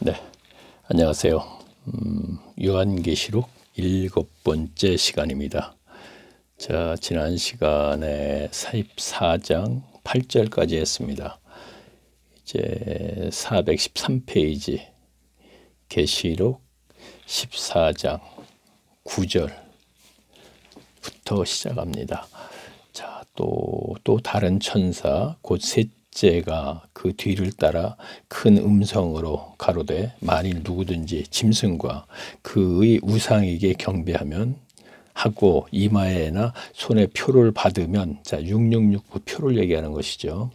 네, 안녕하세요. 요한계시록 7번째 시간입니다. 자, 지난 시간에 14장 8절까지 했습니다. 이제 413페이지 계시록 14장 9절부터 시작합니다. 자, 또 다른 천사 곧 셋째가 그 뒤를 따라 큰 음성으로 가로되 만일 누구든지 짐승과 그의 우상에게 경배하면 하고 이마에나 손에 표를 받으면, 자 666 표를 얘기하는 것이죠.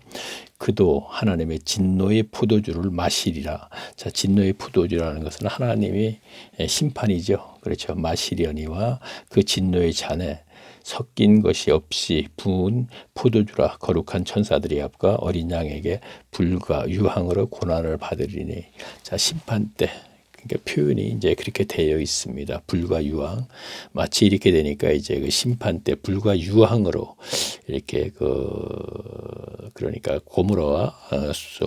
그도 하나님의 진노의 포도주를 마시리라. 자, 진노의 포도주라는 것은 하나님의 심판이죠. 그렇죠. 마시려니와 그 진노의 잔에 섞인 것이 없이 부은 포도주라. 거룩한 천사들의 앞과 어린 양에게 불과 유황으로 고난을 받으리니. 자, 심판 때. 그러니까 표현이 이제 그렇게 되어 있습니다. 불과 유황. 마치 이렇게 되니까 이제 그 심판 때 불과 유황으로 이렇게 그러니까 고모라와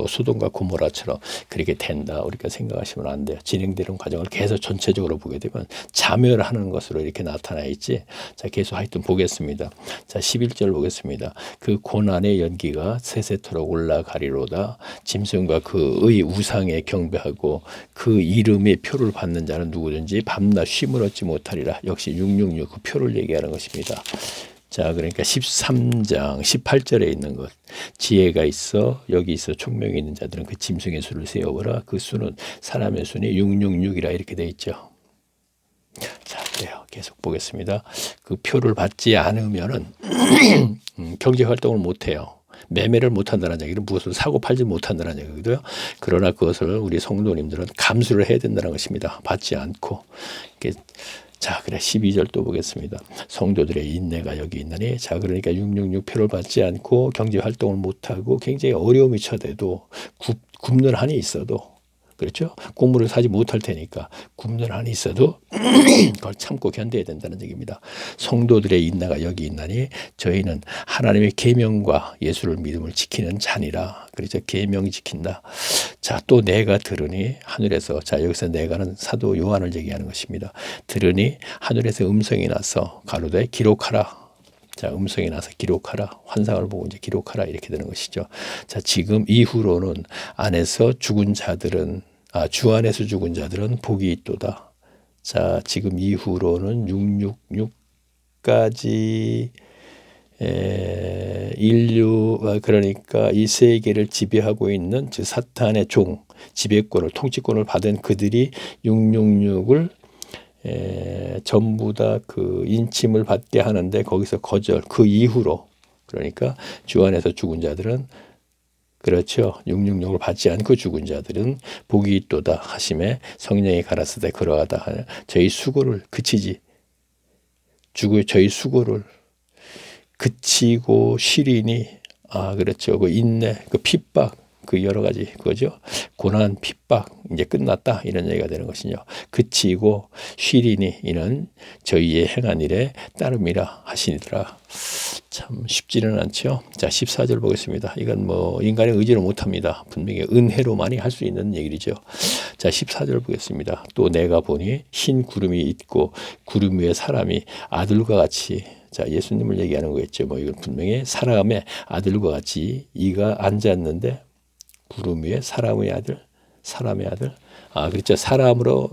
소돔과 고모라처럼 그렇게 된다. 우리가 생각하시면 안 돼요. 진행되는 과정을 계속 전체적으로 보게 되면 자멸하는 것으로 이렇게 나타나 있지. 자, 계속 하여튼 보겠습니다. 자, 11절 보겠습니다. 그 고난의 연기가 세세토록 올라가리로다. 짐승과 그의 우상에 경배하고 그 이름의 표를 받는 자는 누구든지 밤낮 쉼을 얻지 못하리라. 역시 666 그 표를 얘기하는 것입니다. 자, 그러니까 13장 18절에 있는 것. 지혜가 있어 여기 있어 총명이 있는 자들은 그 짐승의 수를 세어보라. 그 수는 사람의 수니 666이라 이렇게 돼 있죠. 자, 그래요. 계속 보겠습니다. 그 표를 받지 않으면은 경제 활동을 못 해요. 매매를 못한다는 얘기는 무엇을 사고 팔지 못한다는 얘기거든요. 그러나 그것을 우리 성도님들은 감수를 해야 된다는 것입니다. 받지 않고. 자, 그래 12절 또 보겠습니다. 성도들의 인내가 여기 있느니. 자, 그러니까 666표를 받지 않고 경제 활동을 못하고 굉장히 어려움이 쳐대도 굶는 한이 있어도, 그렇죠? 곡물을 사지 못할 테니까 굶는 한이 있어도 그걸 참고 견뎌야 된다는 얘기입니다. 성도들의 인내가 여기 있나니 저희는 하나님의 계명과 예수를 믿음을 지키는 자니라. 그래서 계명 지킨다. 자, 또 내가 들으니 하늘에서, 자 여기서 내가는 사도 요한을 얘기하는 것입니다. 들으니 하늘에서 음성이 나서 가로되 기록하라. 자, 음성이 나서 기록하라. 환상을 보고 이제 기록하라 이렇게 되는 것이죠. 자, 지금 이후로는 안에서 죽은 자들은 주 안에서 죽은 자들은 복이 있도다. 자, 지금 이후로는 666까지 인류, 그러니까 이 세계를 지배하고 있는 즉 사탄의 종, 지배권을 통치권을 받은 그들이 666을 전부 다 그 인침을 받게 하는데 거기서 거절, 그 이후로, 그러니까 주 안에서 죽은 자들은, 그렇죠, 666을 받지 않고 죽은 자들은 복이 있도다 하심에 성령이 가라사대 그러하다 하여 저희 수고를 그치지, 저희 수고를 그치고 쉬리니. 그렇죠, 그 인내, 그 핍박, 그 여러 가지 그거죠. 고난, 핍박 이제 끝났다 이런 얘기가 되는 것이죠. 그치고 쉬리니 이는 저희의 행한 일에 따름이라 하시니더라. 참 쉽지는 않죠. 자, 14절 보겠습니다. 이건 뭐 인간의 의지를 못합니다. 분명히 은혜로만이 할 수 있는 얘기죠. 자, 14절 보겠습니다. 또 내가 보니 흰 구름이 있고 구름 위에 사람이 아들과 같이, 자 예수님을 얘기하는 거겠죠. 뭐 이건 분명히 사람의 아들과 같이 이가 앉았는데 구름 위에 사람의 아들. 그렇죠. 사람으로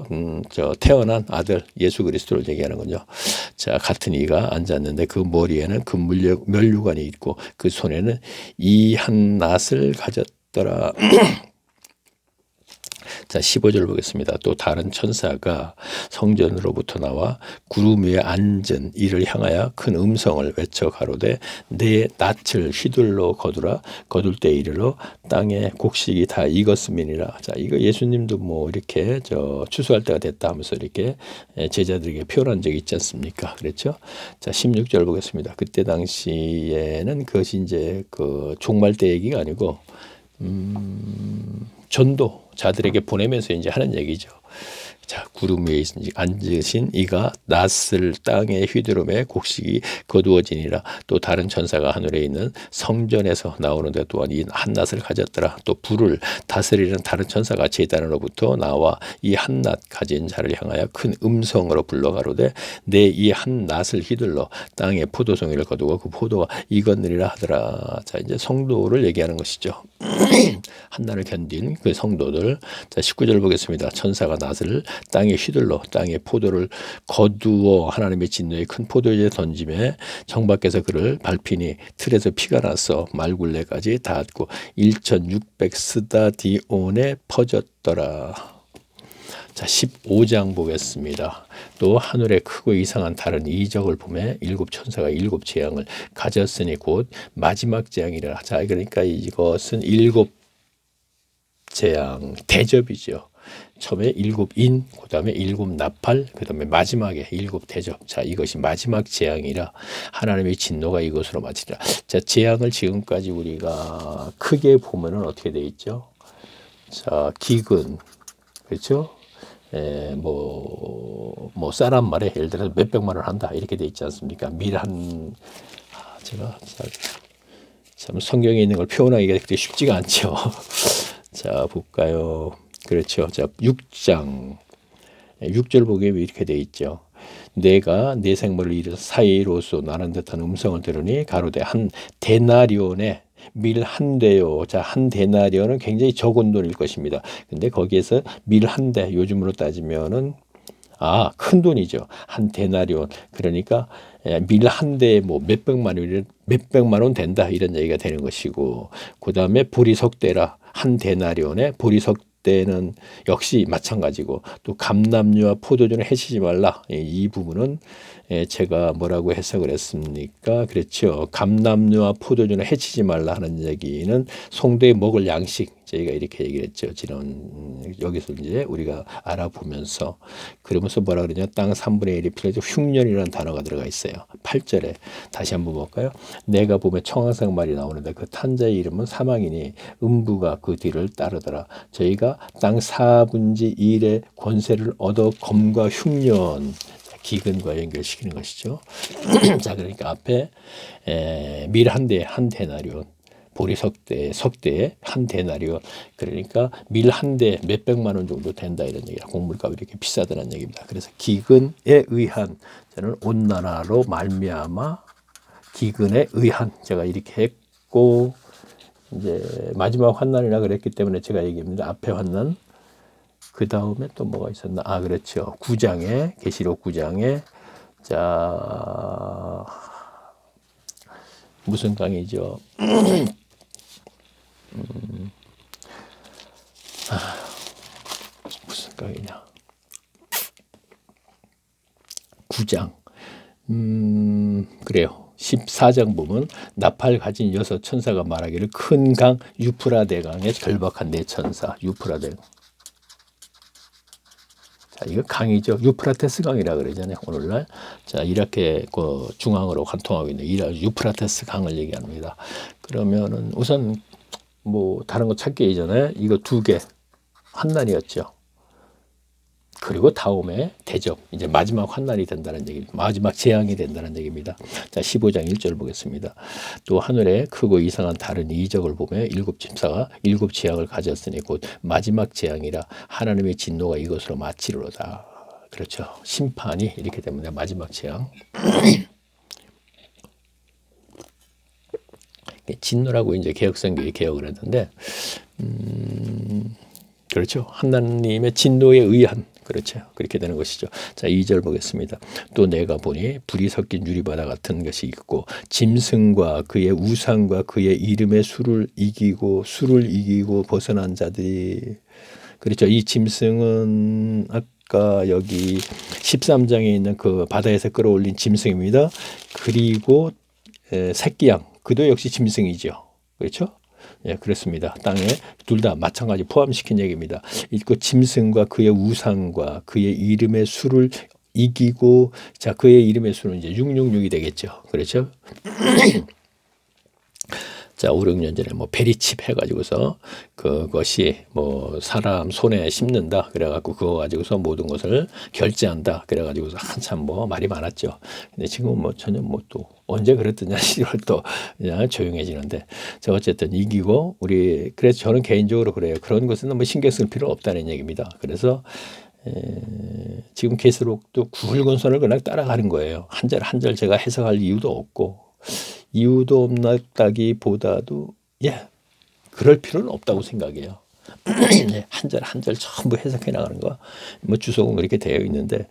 태어난 아들 예수 그리스도를 얘기하는 거죠. 자, 같은 이가 앉았는데 그 머리에는 금면류관이 있고 그 손에는 이 한 낫을 가졌더라. 자, 15절 보겠습니다. 또 다른 천사가 성전으로부터 나와 구름 위에 앉은 이를 향하여 큰 음성을 외쳐 가로되 내 낯을 휘둘러 거두라. 거둘 때 이르러 땅에 곡식이 다 익었음이니라. 자, 이거 예수님도 뭐 이렇게 추수할 때가 됐다 하면서 이렇게 제자들에게 표현한 적이 있지 않습니까? 그렇죠? 자, 16절 보겠습니다. 그때 당시에는 그것이 이제 그 종말 때 얘기가 아니고 전도자들에게 보내면서 이제 하는 얘기죠. 자, 구름 위에 앉으신 이가 낫을 땅에 휘두름에 곡식이 거두어지니라. 또 다른 천사가 하늘에 있는 성전에서 나오는데 또한 이 한낫을 가졌더라. 또 불을 다스리는 다른 천사가 제단으로부터 나와 이 한낫 가진 자를 향하여 큰 음성으로 불러 가로되 내 이 한낫을 휘둘러 땅에 포도송이를 거두고 그 포도가 익었느니라 하더라. 자, 이제 성도를 얘기하는 것이죠. 한날을 견딘 그 성도들. 자, 19절 보겠습니다. 천사가 낫을 땅에 휘둘러 땅에 포도를 거두어 하나님의 진노의 큰 포도주에 던짐에 정 밖에서 그를 밟히니 틀에서 피가 나서 말굴레까지 닿았고 1600 스다디온에 퍼졌더라. 자, 15장 보겠습니다. 또 하늘에 크고 이상한 다른 이적을 보매 일곱 천사가 일곱 재앙을 가졌으니 곧 마지막 재앙이라. 자, 그러니까 이것은 일곱 재앙 대접이죠. 처음에 일곱 인, 그 다음에 일곱 나팔, 그 다음에 마지막에 일곱 대접. 자, 이것이 마지막 재앙이라 하나님의 진노가 이것으로 마치리라. 자, 재앙을 지금까지 우리가 크게 보면은 어떻게 돼 있죠? 자, 기근, 그렇죠? 뭐 쌀한 말에 예를 들어서 몇백만 원 한다 이렇게 돼 있지 않습니까? 밀한 제가 참 성경에 있는 걸 표현하기가 그렇게 쉽지가 않죠. 자, 볼까요? 그렇죠. 자, 6장 6절 보기에 이렇게 돼 있죠. 내가 내 생물을 이르 사이로서 나는 듯한 음성을 들으니 가로되 한 데나리온에 밀 한 대요. 자, 한 데나리온은 굉장히 적은 돈일 것입니다. 근데 거기에서 밀 한 대, 요즘으로 따지면은 큰 돈이죠. 한 데나리온. 그러니까 밀 한 대에 뭐 몇백만 원 된다 이런 얘기가 되는 것이고, 그 다음에 보리석대라. 한 데나리온에 보리석대는 역시 마찬가지고, 또 감람류와 포도주는 해치지 말라. 이 부분은 제가 뭐라고 해석을 했습니까? 그렇죠. 감람류와 포도주는 해치지 말라 하는 얘기는 송도에 먹을 양식, 저희가 이렇게 얘기를 했죠. 지난 여기서 이제 우리가 알아보면서, 그러면서 뭐라 그러냐, 땅 3분의 1이 필요해서 흉년이라는 단어가 들어가 있어요. 8절에 다시 한번 볼까요? 내가 보면 청황색 말이 나오는데 그 탄자의 이름은 사망이니 음부가 그 뒤를 따르더라. 저희가 땅 4분의 1의 권세를 얻어 검과 흉년, 기근과 연결시키는 것이죠. 자, 그러니까 앞에 밀 한 대, 한 데나리온, 보리석대, 석대에 한 데나리온, 그러니까 밀 한 대 몇백만 원 정도 된다 이런 얘기라. 곡물값이 이렇게 비싸다는 얘기입니다. 그래서 기근에 의한, 저는 온난화로 말미암아 기근에 의한, 제가 이렇게 했고, 이제 마지막 환난이라 그랬기 때문에 제가 얘기합니다. 앞에 환난, 그 다음에 또 뭐가 있었나? 그렇죠. 9장에, 계시록 9장에, 자, 무슨 강이죠? 무슨 강이냐? 9장. 그래요. 14장 보면 나팔 가진 여섯 천사가 말하기를 큰 강 유프라데 강에 결박한 네 천사. 유프라데. 자, 이거 강이죠. 유프라테스 강이라 그러잖아요. 오늘날. 자, 이렇게 그 중앙으로 관통하고 있는 유프라테스 강을 얘기합니다. 그러면은 우선 뭐 다른 거 찾기 이전에 이거 두 개 환난이었죠. 그리고 다음에 대접, 이제 마지막 환난이 된다는 얘기입니다. 마지막 재앙이 된다는 얘기입니다. 자, 15장 1절 보겠습니다. 또 하늘에 크고 이상한 다른 이적을 보며 일곱 집사가 일곱 재앙을 가졌으니 곧 마지막 재앙이라 하나님의 진노가 이것으로 마치리로다. 그렇죠. 심판이 이렇게 되면 마지막 재앙. 진노라고 이제 개혁성경이 개혁을 했는데, 그렇죠. 하나님의 진노에 의한, 그렇죠. 그렇게 되는 것이죠. 자, 2절 보겠습니다. 또 내가 보니 불이 섞인 유리바다 같은 것이 있고 짐승과 그의 우상과 그의 이름의 수를 이기고 벗어난 자들이, 그렇죠. 이 짐승은 아까 여기 13장에 있는 그 바다에서 끌어올린 짐승입니다. 그리고 새끼양, 그도 역시 짐승이죠. 그렇죠. 예, 그렇습니다. 땅에 둘 다 마찬가지 포함시킨 얘기입니다. 그 짐승과 그의 우상과 그의 이름의 수를 이기고, 자, 그의 이름의 수는 이제 666이 되겠죠. 그렇죠? 자, 5, 6년 전에 뭐 베리칩 해가지고서 그것이 뭐 사람 손에 씹는다 그래갖고 그거 가지고서 모든 것을 결제한다 그래가지고서 한참 뭐 말이 많았죠. 근데 지금은 뭐 전혀 뭐 또 언제 그랬더냐 시절 또 그냥 조용해지는데, 자 어쨌든 이기고 우리 그래서 저는 개인적으로 그래요. 그런 것은 너무 신경 쓸 필요 없다는 얘기입니다. 그래서 지금 계시록도 굵은 선을 그냥 따라가는 거예요. 한 절 한 절 제가 해석할 이유도 없고, 이유도 없다기보다도 그럴 필요는 없다고 생각해요. 한 절 한 절 전부 해석해 나가는 거, 뭐 주석은 그렇게 되어 있는데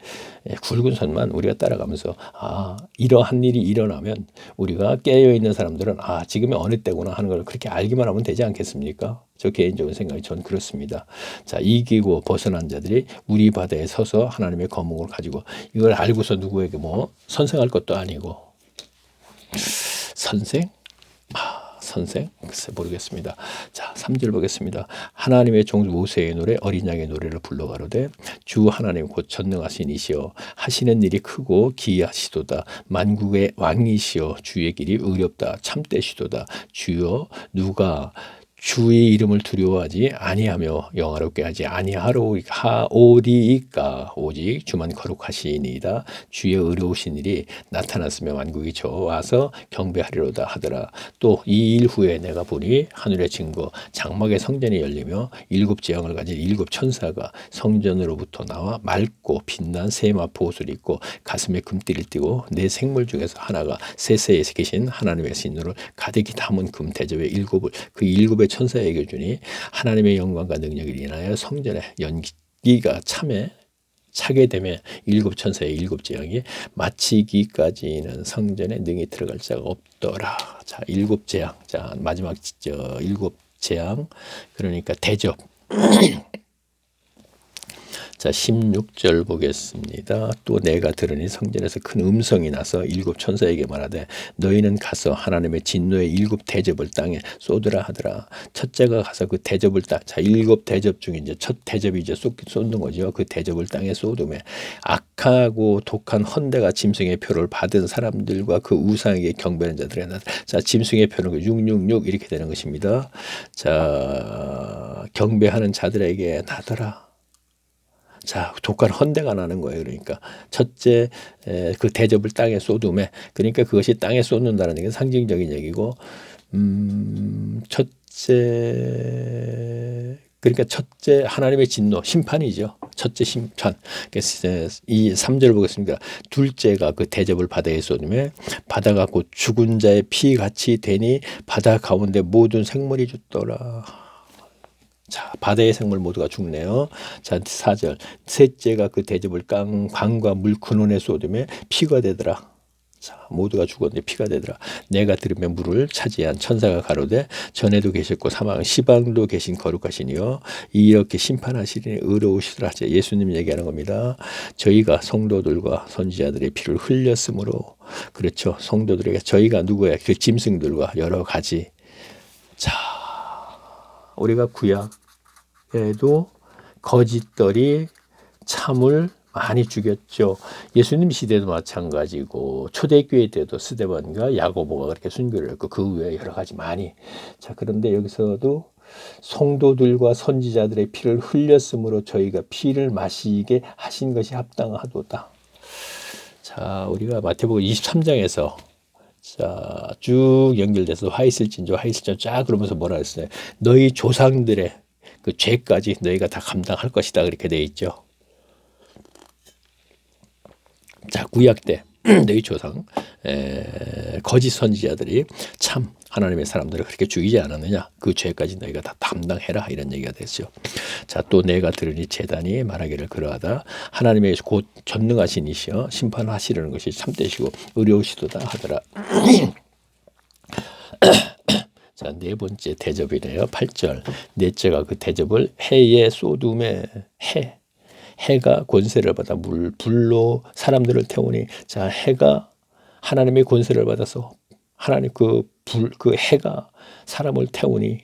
굵은 선만 우리가 따라가면서 이러한 일이 일어나면 우리가 깨어 있는 사람들은 지금이 어느 때구나 하는 걸 그렇게 알기만 하면 되지 않겠습니까? 저 개인적인 생각이 전 그렇습니다. 자, 이기고 벗어난 자들이 우리 바다에 서서 하나님의 거목을 가지고, 이걸 알고서 누구에게 뭐 선생할 것도 아니고, 선생? 선생? 글쎄 모르겠습니다. 자, 3절 보겠습니다. 하나님의 종 모세의 노래 어린 양의 노래를 불러 가로되 주 하나님 곧 전능하신 이시여 하시는 일이 크고 기이하시도다. 만국의 왕이시여 주의 길이 의롭다. 참되시도다. 주여 누가 주의 이름을 두려워하지 아니하며 영화롭게 하지 아니하오리이까. 오직 주만 거룩하시니이다. 주의 의로우신 일이 나타났으며 만국이 저와서 경배하리로다 하더라. 또 이 일 후에 내가 보니 하늘의 증거 장막의 성전이 열리며 7 재앙을 가진 7 천사가 성전으로부터 나와 맑고 빛난 세마포 옷을 입고 가슴에 금띠를 띠고 네 생물 중에서 하나가 세세에 계신 하나님의 신으로 가득히 담은 금 대접의 7을 그 7의 천사에게 주니 하나님의 영광과 능력을 인하여 성전에 연기가 차게 되면 7 천사의 7 재앙이 마치기까지는 성전에 능히 들어갈 자가 없더라. 자, 7 재앙. 자, 마지막 7 재앙. 그러니까 대접. 자, 16절 보겠습니다. 또 내가 들으니 성전에서 큰 음성이 나서 7 천사에게 말하되 너희는 가서 하나님의 진노의 7 대접을 땅에 쏟으라 하더라. 첫째가 가서 그 대접을 자, 7 대접 중에 이제 첫 대접이 이제 쏟는 거죠. 그 대접을 땅에 쏟음에 악하고 독한 헌대가 짐승의 표를 받은 사람들과 그 우상에게 경배하는 자들의 나. 자, 짐승의 표는 666 이렇게 되는 것입니다. 자, 경배하는 자들에게 나더라. 자, 독한 헌대가 나는 거예요. 그러니까 첫째 그 대접을 땅에 쏟음에, 그러니까 그것이 땅에 쏟는다는 게 상징적인 얘기고, 그러니까 첫째 하나님의 진노, 심판이죠. 첫째 심판. 이 3절 보겠습니다. 둘째가 그 대접을 바다에 쏟음에 바다가 곧 죽은 자의 피같이 되니 바다 가운데 모든 생물이 죽더라. 자, 바다의 생물 모두가 죽네요. 자, 4절. 셋째가 그 대접을 강과 물 근원에 쏟음에 피가 되더라. 자, 모두가 죽었는데 피가 되더라. 내가 들으며 물을 차지한 천사가 가로되 전에도 계셨고 시방도 계신 거룩하시니요 이렇게 심판하시리니 의로우시더라. 예수님 얘기하는 겁니다. 저희가 성도들과 선지자들의 피를 흘렸으므로, 그렇죠. 성도들에게 저희가 누구야? 그 짐승들과 여러 가지. 자, 우리가 구약에도 거짓들이 참을 많이 죽였죠. 예수님 시대도 마찬가지고 초대교회 때도 스데반과 야고보가 그렇게 순교를 했고 그 외에 여러 가지 많이. 자, 그런데 여기서도 성도들과 선지자들의 피를 흘렸으므로 저희가 피를 마시게 하신 것이 합당하도다. 자, 우리가 마태복음 23장에서 자, 쭉 연결돼서 화이슬진조 쫙 그러면서 뭐라 했어요? 너희 조상들의 그 죄까지 너희가 다 감당할 것이다. 그렇게 돼 있죠. 자, 구약 때 너희 조상 거짓 선지자들이 참 하나님의 사람들을 그렇게 죽이지 않았느냐? 그 죄까지 너희가 다 감당해라. 이런 얘기가 됐죠. 자, 또 내가 들으니 제단이 말하기를 그러하다. 하나님의 곧 전능하신 이시여 심판하시려는 것이 참되시고 의로우시도다 하더라. 자, 네 번째 대접이네요. 8절. 넷째가 그 대접을 해에 쏟음에 해가 권세를 받아 불로 사람들을 태우니. 자, 해가 하나님의 권세를 받아서 하나님 그 해가 사람을 태우니.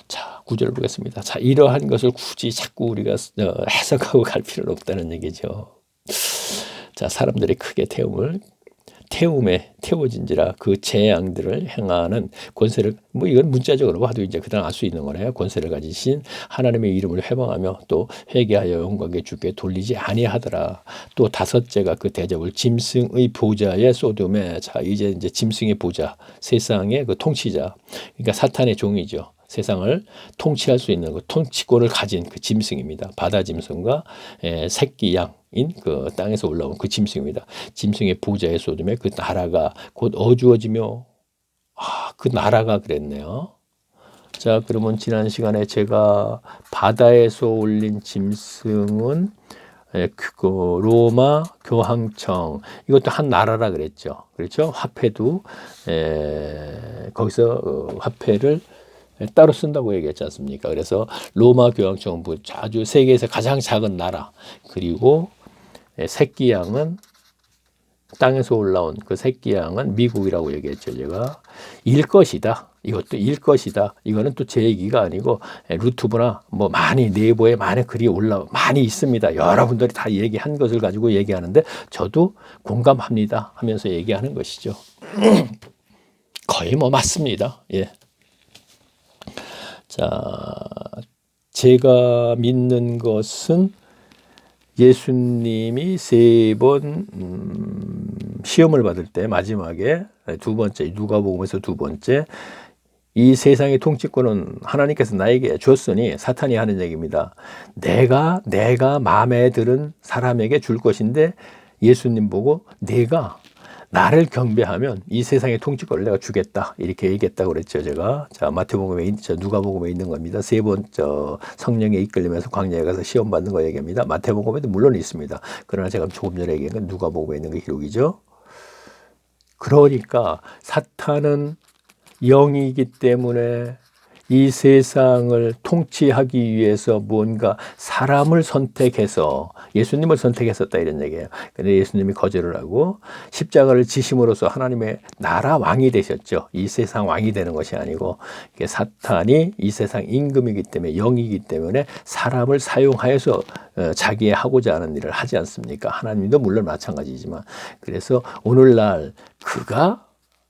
자, 9절 보겠습니다. 자, 이러한 것을 굳이 자꾸 우리가 해석하고 갈 필요는 없다는 얘기죠. 자, 사람들의 크게 태움을 태워진지라 그 재앙들을 행하는 권세를, 뭐 이건 문자적으로 봐도 이제 그냥 알 수 있는 거네요. 권세를 가지신 하나님의 이름을 회방하며 또 회개하여 영광에 주께 돌리지 아니하더라. 또 다섯째가 그 대접을 짐승의 보좌에 소돔에, 자 이제 짐승의 보좌, 세상의 그 통치자, 그러니까 사탄의 종이죠. 세상을 통치할 수 있는 그 통치권을 가진 그 짐승입니다. 바다 짐승과 새끼 양인 그 땅에서 올라온 그 짐승입니다. 짐승의 보좌에 쏟음에 그 나라가 곧 어주어지며, 그 나라가 그랬네요. 자, 그러면 지난 시간에 제가 바다에서 올린 짐승은 그 로마 교황청, 이것도 한 나라라 그랬죠. 그렇죠? 화폐도 거기서 화폐를 따로 쓴다고 얘기했지 않습니까? 그래서 로마 교황청은 아주 세계에서 가장 작은 나라, 그리고 새끼 양은 땅에서 올라온 그 새끼 양은 미국이라고 얘기했죠. 제가 일 것이다. 이것도 일 것이다. 이거는 또 제 얘기가 아니고 루튜브나 뭐 많이 네이버에 많은 글이 많이 있습니다. 여러분들이 다 얘기한 것을 가지고 얘기하는데 저도 공감합니다 하면서 얘기하는 것이죠. 거의 뭐 맞습니다. 예. 자, 제가 믿는 것은 예수님이 3번 시험을 받을 때 마지막에 두 번째, 누가복음에서 두 번째, 이 세상의 통치권은 하나님께서 나에게 줬으니, 사탄이 하는 얘기입니다. 내가 마음에 드는 사람에게 줄 것인데, 예수님 보고 내가 나를 경배하면 이 세상의 통치권을 내가 주겠다, 이렇게 얘기했다고 그랬죠. 제가 자, 마태복음에, 누가복음에 있는 겁니다. 3번 성령에 이끌리면서 광야에 가서 시험 받는 거 얘기합니다. 마태복음에도 물론 있습니다. 그러나 제가 조금 전에 얘기한 건 누가복음에 있는 그 기록이죠. 그러니까 사탄은 영이기 때문에 이 세상을 통치하기 위해서 뭔가 사람을 선택해서 예수님을 선택했었다, 이런 얘기예요. 근데 예수님이 거절을 하고 십자가를 지심으로써 하나님의 나라 왕이 되셨죠. 이 세상 왕이 되는 것이 아니고, 사탄이 이 세상 임금이기 때문에, 영이기 때문에 사람을 사용하여서 자기의 하고자 하는 일을 하지 않습니까? 하나님도 물론 마찬가지지만. 그래서 오늘날 그가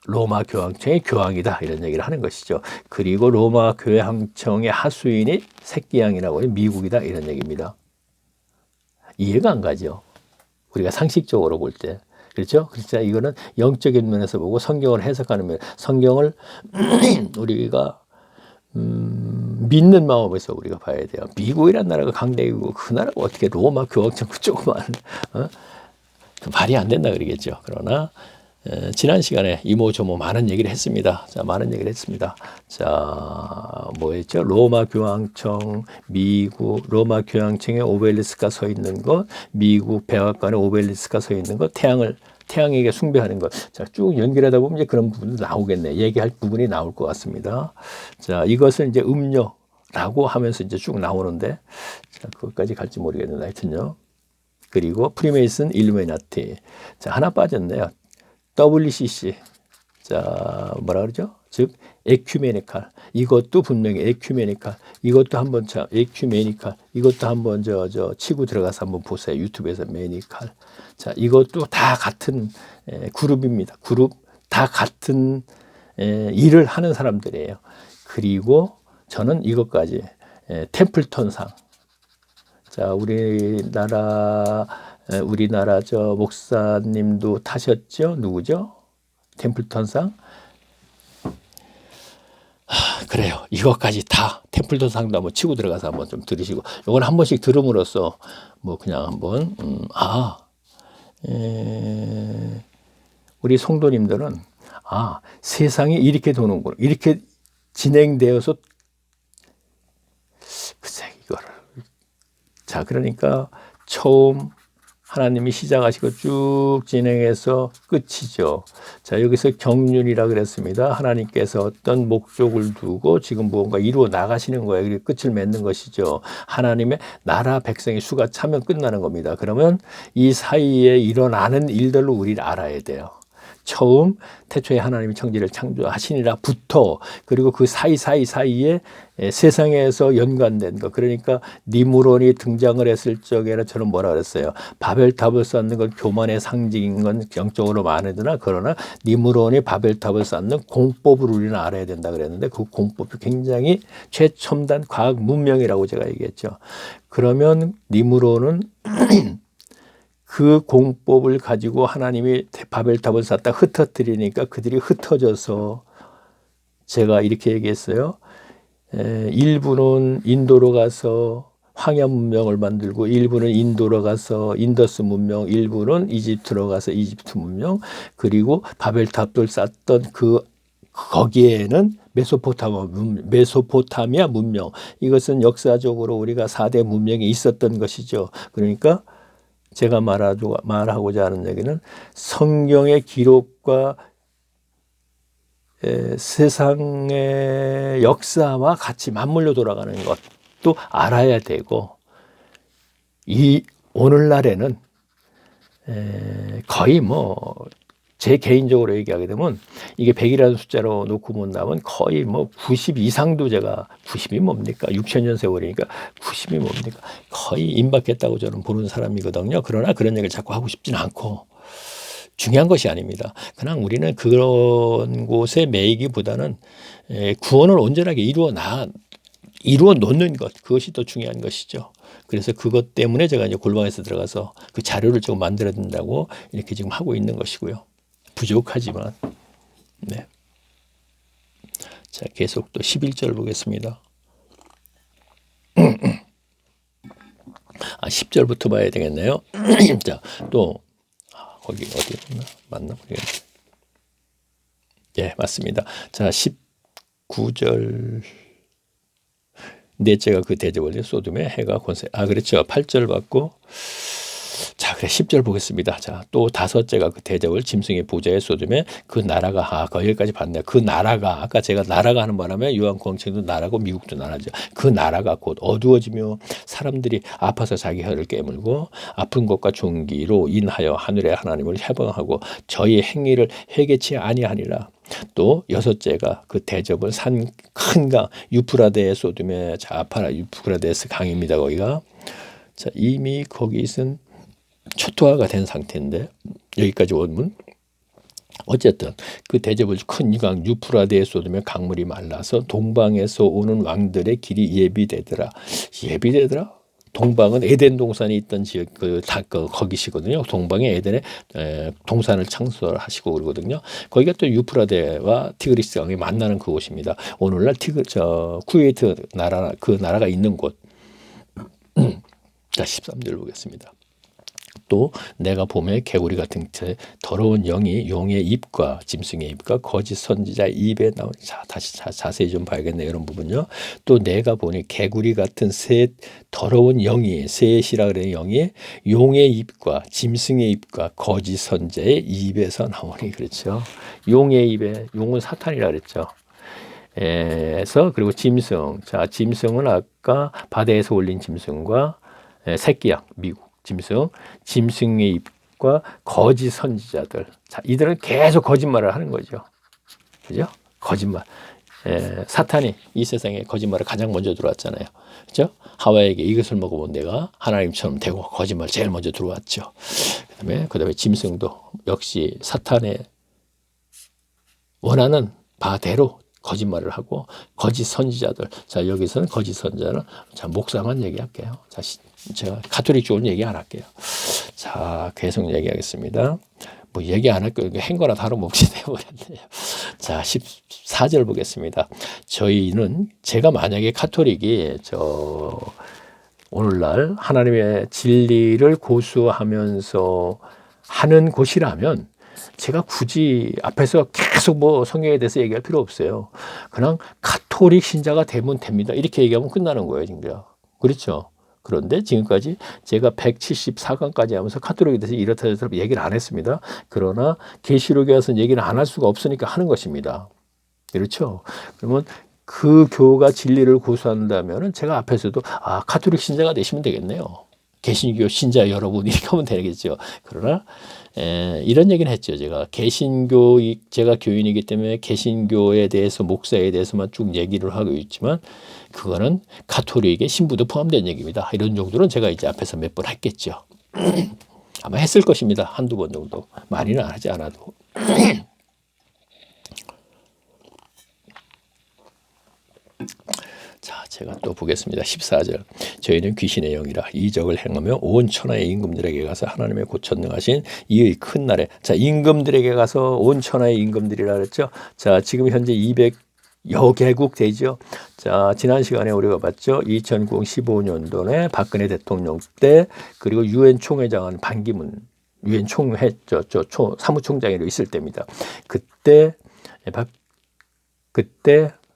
로마 교황청의 교황이다, 이런 얘기를 하는 것이죠. 그리고 로마 교황청의 하수인이 새끼 양이라고 미국이다, 이런 얘기입니다. 이해가 안 가죠. 우리가 상식적으로 볼 때. 그렇죠? 그렇죠. 이거는 영적인 면에서 보고 성경을 해석하는 면, 성경을 우리가 믿는 마음에서 우리가 봐야 돼요. 미국이란 나라가 강대국이고 그 나라가 어떻게 로마 교황청 그 조그만 말이 안 된다 그러겠죠. 그러나 지난 시간에 이모저모 많은 얘기를 했습니다. 자, 많은 얘기를 했습니다. 자, 뭐였죠? 로마 교황청, 미국, 로마 교황청에 오벨리스크가 서 있는 것, 미국 백악관에 오벨리스크가 서 있는 것, 태양에게 숭배하는 것. 자, 쭉 연결하다 보면 이제 그런 부분도 나오겠네. 얘기할 부분이 나올 것 같습니다. 자, 이것은 이제 음료라고 하면서 이제 쭉 나오는데, 자, 그것까지 갈지 모르겠는데, 하여튼요. 그리고 프리메이슨, 일루미나티. 자, 하나 빠졌네요. WCC, 자, 뭐라 그러죠? 즉 에큐메니칼, 이것도 분명히 에큐메니칼, 이것도 한번 에큐메니칼, 이것도 한번 치고 들어가서 한번 보세요. 유튜브에서 메니칼. 자, 이것도 다 같은 그룹입니다. 그룹 다 같은 일을 하는 사람들이에요. 그리고 저는 이것까지 템플턴상. 자, 우리나라 목사님도 타셨죠? 누구죠? 템플턴상? 그래요. 이것까지 다 템플턴상도 한번 치고 들어가서 한번 좀 들으시고, 이건 한 번씩 들음으로써 뭐 그냥 한번 우리 성도님들은 세상이 이렇게 도는구나, 이렇게 진행되어서, 글쎄 이거를, 자, 그러니까 처음 하나님이 시작하시고 쭉 진행해서 끝이죠. 자, 여기서 경륜이라 그랬습니다. 하나님께서 어떤 목적을 두고 지금 무언가 이루어 나가시는 거예요. 그리고 끝을 맺는 것이죠. 하나님의 나라 백성의 수가 차면 끝나는 겁니다. 그러면 이 사이에 일어나는 일들로 우리를 알아야 돼요. 처음 태초에 하나님이 천지를 창조하시니라부터 그리고 그 사이에 세상에서 연관된 것, 그러니까 니무론이 등장을 했을 적에는 저는 뭐라 그랬어요? 바벨탑을 쌓는 건 교만의 상징인 건 영적으로 많으나 그러나 니무론이 바벨탑을 쌓는 공법을 우리는 알아야 된다 그랬는데 그 공법이 굉장히 최첨단 과학 문명이라고 제가 얘기했죠. 그러면 니무론은 그 공법을 가지고 하나님이 바벨탑을 쌓다 흩어뜨리니까 그들이 흩어져서 제가 이렇게 얘기했어요. 일부는 인도로 가서 황야 문명을 만들고 일부는 인도로 가서 인더스 문명, 일부는 이집트로 가서 이집트 문명, 그리고 바벨탑을 쌓던 거기에는 메소포타미아 문명, 이것은 역사적으로 우리가 4대 문명이 있었던 것이죠. 그러니까 제가 말하고자 하는 얘기는 성경의 기록과 세상의 역사와 같이 맞물려 돌아가는 것도 알아야 되고, 이 오늘날에는 거의 제 개인적으로 얘기하게 되면 이게 100이라는 숫자로 놓고 본다면 거의 90 이상도 제가 90이 뭡니까? 6,000년 세월이니까 90이 뭡니까? 거의 임박했다고 저는 보는 사람이거든요. 그러나 그런 얘기를 자꾸 하고 싶지는 않고 중요한 것이 아닙니다. 그냥 우리는 그런 곳에 매이기보다는 구원을 온전하게 이루어 놓는 것, 그것이 더 중요한 것이죠. 그래서 그것 때문에 제가 이제 골방에서 들어가서 그 자료를 좀 만들어 둔다고 이렇게 지금 하고 있는 것이고요. 부족하지만. 네. 자, 계속 또 11절 보겠습니다. 10절부터 봐야 되겠네요. 자, 또 거기 어디 맞나 모르겠네. 예, 맞습니다. 자, 19절. 넷째가 그 대접을 소돔의 해가 권세. 그렇죠. 8절 받고. 자, 그래 10절 보겠습니다. 자, 또 다섯째가 그 대접을 짐승의 보좌의 소돔의 그 나라가 거기까지 봤네요. 그 나라가 아까 제가 나라가 하는 바람에 요한공동체도 나라고 미국도 나라죠. 그 나라가 곧 어두워지며 사람들이 아파서 자기 혀를 깨물고 아픈 것과 종기로 인하여 하늘의 하나님을 해방하고 저희 행위를 회개치 아니하니라. 또 여섯째가 그 대접은 산 큰 강 유프라데의 소돔의 자파라 유프라데스 강입니다. 거기가 자 이미 거기선 초토화가 된 상태인데 여기까지 오면 어쨌든 그 대접을 큰 이강 유프라데의 소돔의 강물이 말라서 동방에서 오는 왕들의 길이 예비되더라. 동방은 에덴 동산이 있던 지역 거기시거든요. 동방의 에덴에 동산을 창설하시고 그러거든요. 거기가 또 유프라데와 티그리스 강이 만나는 그곳입니다. 오늘날 쿠웨이트 나라 그 나라가 있는 곳. 자 13절 보겠습니다. 또 내가 봄에 개구리 같은 더러운 영이 용의 입과 짐승의 입과 거짓 선지자의 입에 나오니 다시 자세히 좀 봐야겠네요. 이런 부분요. 또 내가 보니 개구리 같은 더러운 영이 셋이라 그래요. 영이 용의 입과 짐승의 입과 거짓 선지자의 입에서 나오니 그렇죠. 용의 입에 용은 사탄이라 그랬죠. 그리고 짐승. 자, 짐승은 아까 바다에서 올린 짐승과 새끼양 미국. 짐승의 입과 거짓 선지자들. 자, 이들은 계속 거짓말을 하는 거죠. 그죠? 거짓말. 사탄이 이 세상에 거짓말을 가장 먼저 들어왔잖아요. 그죠? 하와에게 이것을 먹어본 내가 하나님처럼 되고 거짓말 제일 먼저 들어왔죠. 그다음에 짐승도 역시 사탄의 원하는 바대로 거짓말을 하고 거짓 선지자들. 자, 여기서는 거짓 선지자는 자, 목사만 얘기할게요. 자, 제가 가톨릭 쪽은 얘기 안 할게요. 자, 계속 얘기하겠습니다. 얘기 안 할 거예요. 행거나 다름없이 되어버렸네요. 자, 14절 보겠습니다. 저희는 제가 만약에 가톨릭이 오늘날 하나님의 진리를 고수하면서 하는 곳이라면 제가 굳이 앞에서 계속 성경에 대해서 얘기할 필요 없어요. 그냥 가톨릭 신자가 되면 됩니다. 이렇게 얘기하면 끝나는 거예요, 진짜. 그렇죠? 그런데 지금까지 제가 174강까지 하면서 가톨릭에 대해서 이렇다 저렇다 얘기를 안 했습니다. 그러나 계시록에 와서 얘기를 안 할 수가 없으니까 하는 것입니다. 그렇죠? 그러면 그 교가 진리를 고수한다면 제가 앞에서도 가톨릭 신자가 되시면 되겠네요. 개신교 신자 여러분 이렇게 하면 되겠죠. 그러나 이런 얘기는 했죠. 제가 제가 교인이기 때문에 개신교에 대해서 목사에 대해서만 쭉 얘기를 하고 있지만 그거는 가톨릭의 신부도 포함된 얘기입니다. 이런 정도는 제가 이제 앞에서 몇 번 했겠죠. 아마 했을 것입니다. 한두 번 정도. 많이는 하지 않아도. 자, 제가 또 보겠습니다. 14절. 저희는 귀신의 영이라 이적을 행하며 온 천하의 임금들에게 가서 하나님의 곧 전능하신 이의 큰 날에, 자, 임금들에게 가서 온 천하의 임금들이라 그랬죠. 자, 지금 현재 200여 개국 되죠. 자, 지난 시간에 우리가 봤죠. 2015년도에 박근혜 대통령 때, 그리고 유엔 총회장은 반기문 유엔 총회 사무총장으로 있을 때입니다. 그때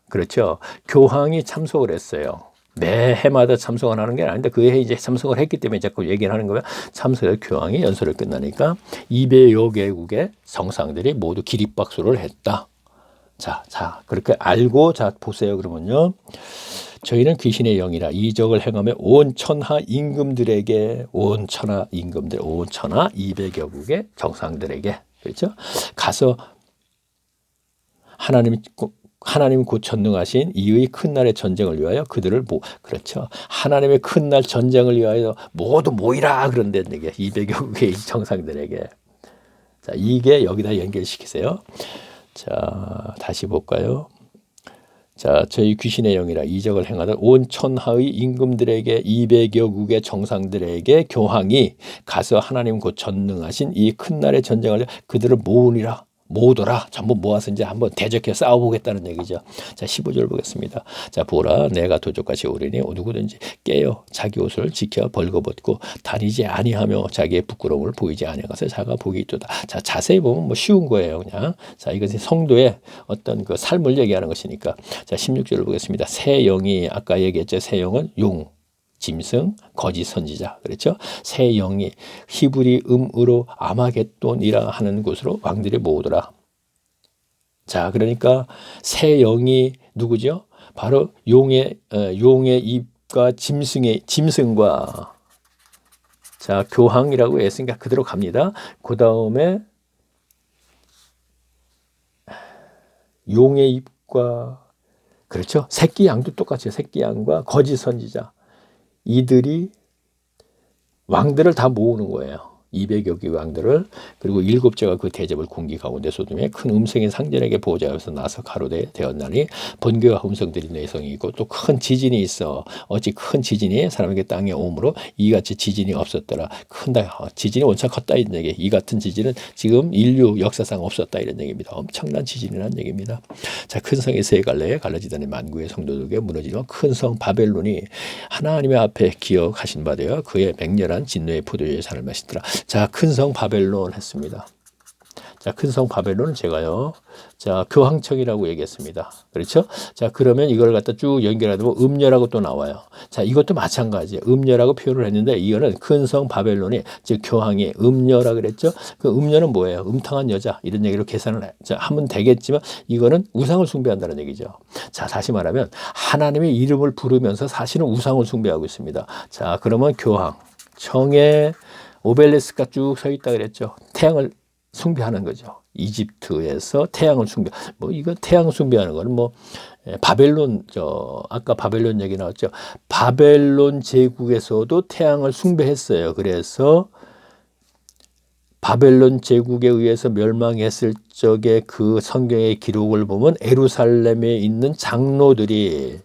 그렇죠. 교황이 참석을 했어요. 매 해마다 참석을 하는 게 아닌데 그 해 이제 참석을 했기 때문에 자꾸 얘기를 하는 거예요. 참석을 교황이 연설을 끝나니까 200여 개국의 정상들이 모두 기립박수를 했다. 자, 그렇게 알고, 자, 보세요. 그러면요. 저희는 귀신의 영이라 이적을 행하며 온 천하 임금들에게, 온 천하 200여 국의 정상들에게, 그렇죠? 가서 하나님 곧 전능하신 이의 큰 날의 전쟁을 위하여 그들을 그렇죠. 하나님의 큰 날 전쟁을 위하여 모두 모이라 그런다는 얘기예요. 200여 국의 정상들에게. 자, 이게 여기다 연결시키세요. 자, 다시 볼까요? 자, 저희 귀신의 영이라 이적을 행하던 온 천하의 임금들에게 200여 국의 정상들에게 교황이 가서 하나님 곧 전능하신 이 큰 날의 전쟁을 그들을 모으더라. 전부 모아서 이제 한번 대적해 싸워보겠다는 얘기죠. 자, 15절 보겠습니다. 자, 보라, 내가 도적같이 오리니 누구든지 깨어 자기 옷을 지켜 벌거벗고 다니지 아니하며 자기의 부끄러움을 보이지 아니하서 자가 복이 있도다. 자, 자세히 보면 뭐 쉬운 거예요, 그냥. 자, 이것은 성도의 어떤 그 삶을 얘기하는 것이니까. 자, 16절을 보겠습니다. 새 영이, 아까 얘기했죠. 새 영은 용, 짐승, 거짓 선지자, 그렇죠? 새 영이 히브리 음으로 아마겟돈이라 하는 곳으로 왕들이 모으더라. 자, 그러니까 새 영이 누구죠? 바로 용의 입과 짐승과, 자, 교황이라고 했으니까 그대로 갑니다. 그 다음에 용의 입과, 그렇죠? 새끼 양도 똑같죠. 새끼 양과 거짓 선지자. 이들이 왕들을 다 모으는 거예요. 200여 개 왕들을. 그리고 7제가 그 대접을 공기 가운데 쏟으며 큰 음성이 상전에게 보호자여서 나서 가로되 되었나니 번개와 음성들이 내성이 있고 또 큰 지진이 있어. 어찌 큰 지진이 사람에게 땅에 오므로 이같이 지진이 없었더라. 지진이 원체 컸다 이런 얘기. 이 같은 지진은 지금 인류 역사상 없었다 이런 얘기입니다. 엄청난 지진이라는 얘기입니다. 자, 큰 성이 세 갈래에 갈라지다니 만구의 성도들에게 무너지는 큰 성 바벨론이 하나님의 앞에 기억하신 바 되어 그의 맹렬한 진노의 포도주의 잔을 마시더라. 자, 큰 성 바벨론 했습니다. 자, 큰 성 바벨론은 제가요, 자, 교황청이라고 얘기했습니다. 그렇죠? 자, 그러면 이걸 갖다 쭉 연결하다 보면 음녀라고 또 나와요. 자, 이것도 마찬가지예요. 음녀라고 표현을 했는데 이거는 큰 성 바벨론이, 즉 교황이 음녀라 그랬죠? 그 음녀는 뭐예요? 음탕한 여자, 이런 얘기로 계산을 하면 되겠지만 이거는 우상을 숭배한다는 얘기죠. 자, 다시 말하면 하나님의 이름을 부르면서 사실은 우상을 숭배하고 있습니다. 자, 그러면 교황청에 오벨리스크가 쭉 서 있다 그랬죠. 태양을 숭배하는 거죠. 이집트에서 태양을 이거 태양 숭배하는 거는 바벨론, 아까 바벨론 얘기 나왔죠. 바벨론 제국에서도 태양을 숭배했어요. 그래서 바벨론 제국에 의해서 멸망했을 적에 그 성경의 기록을 보면 예루살렘에 있는 장로들이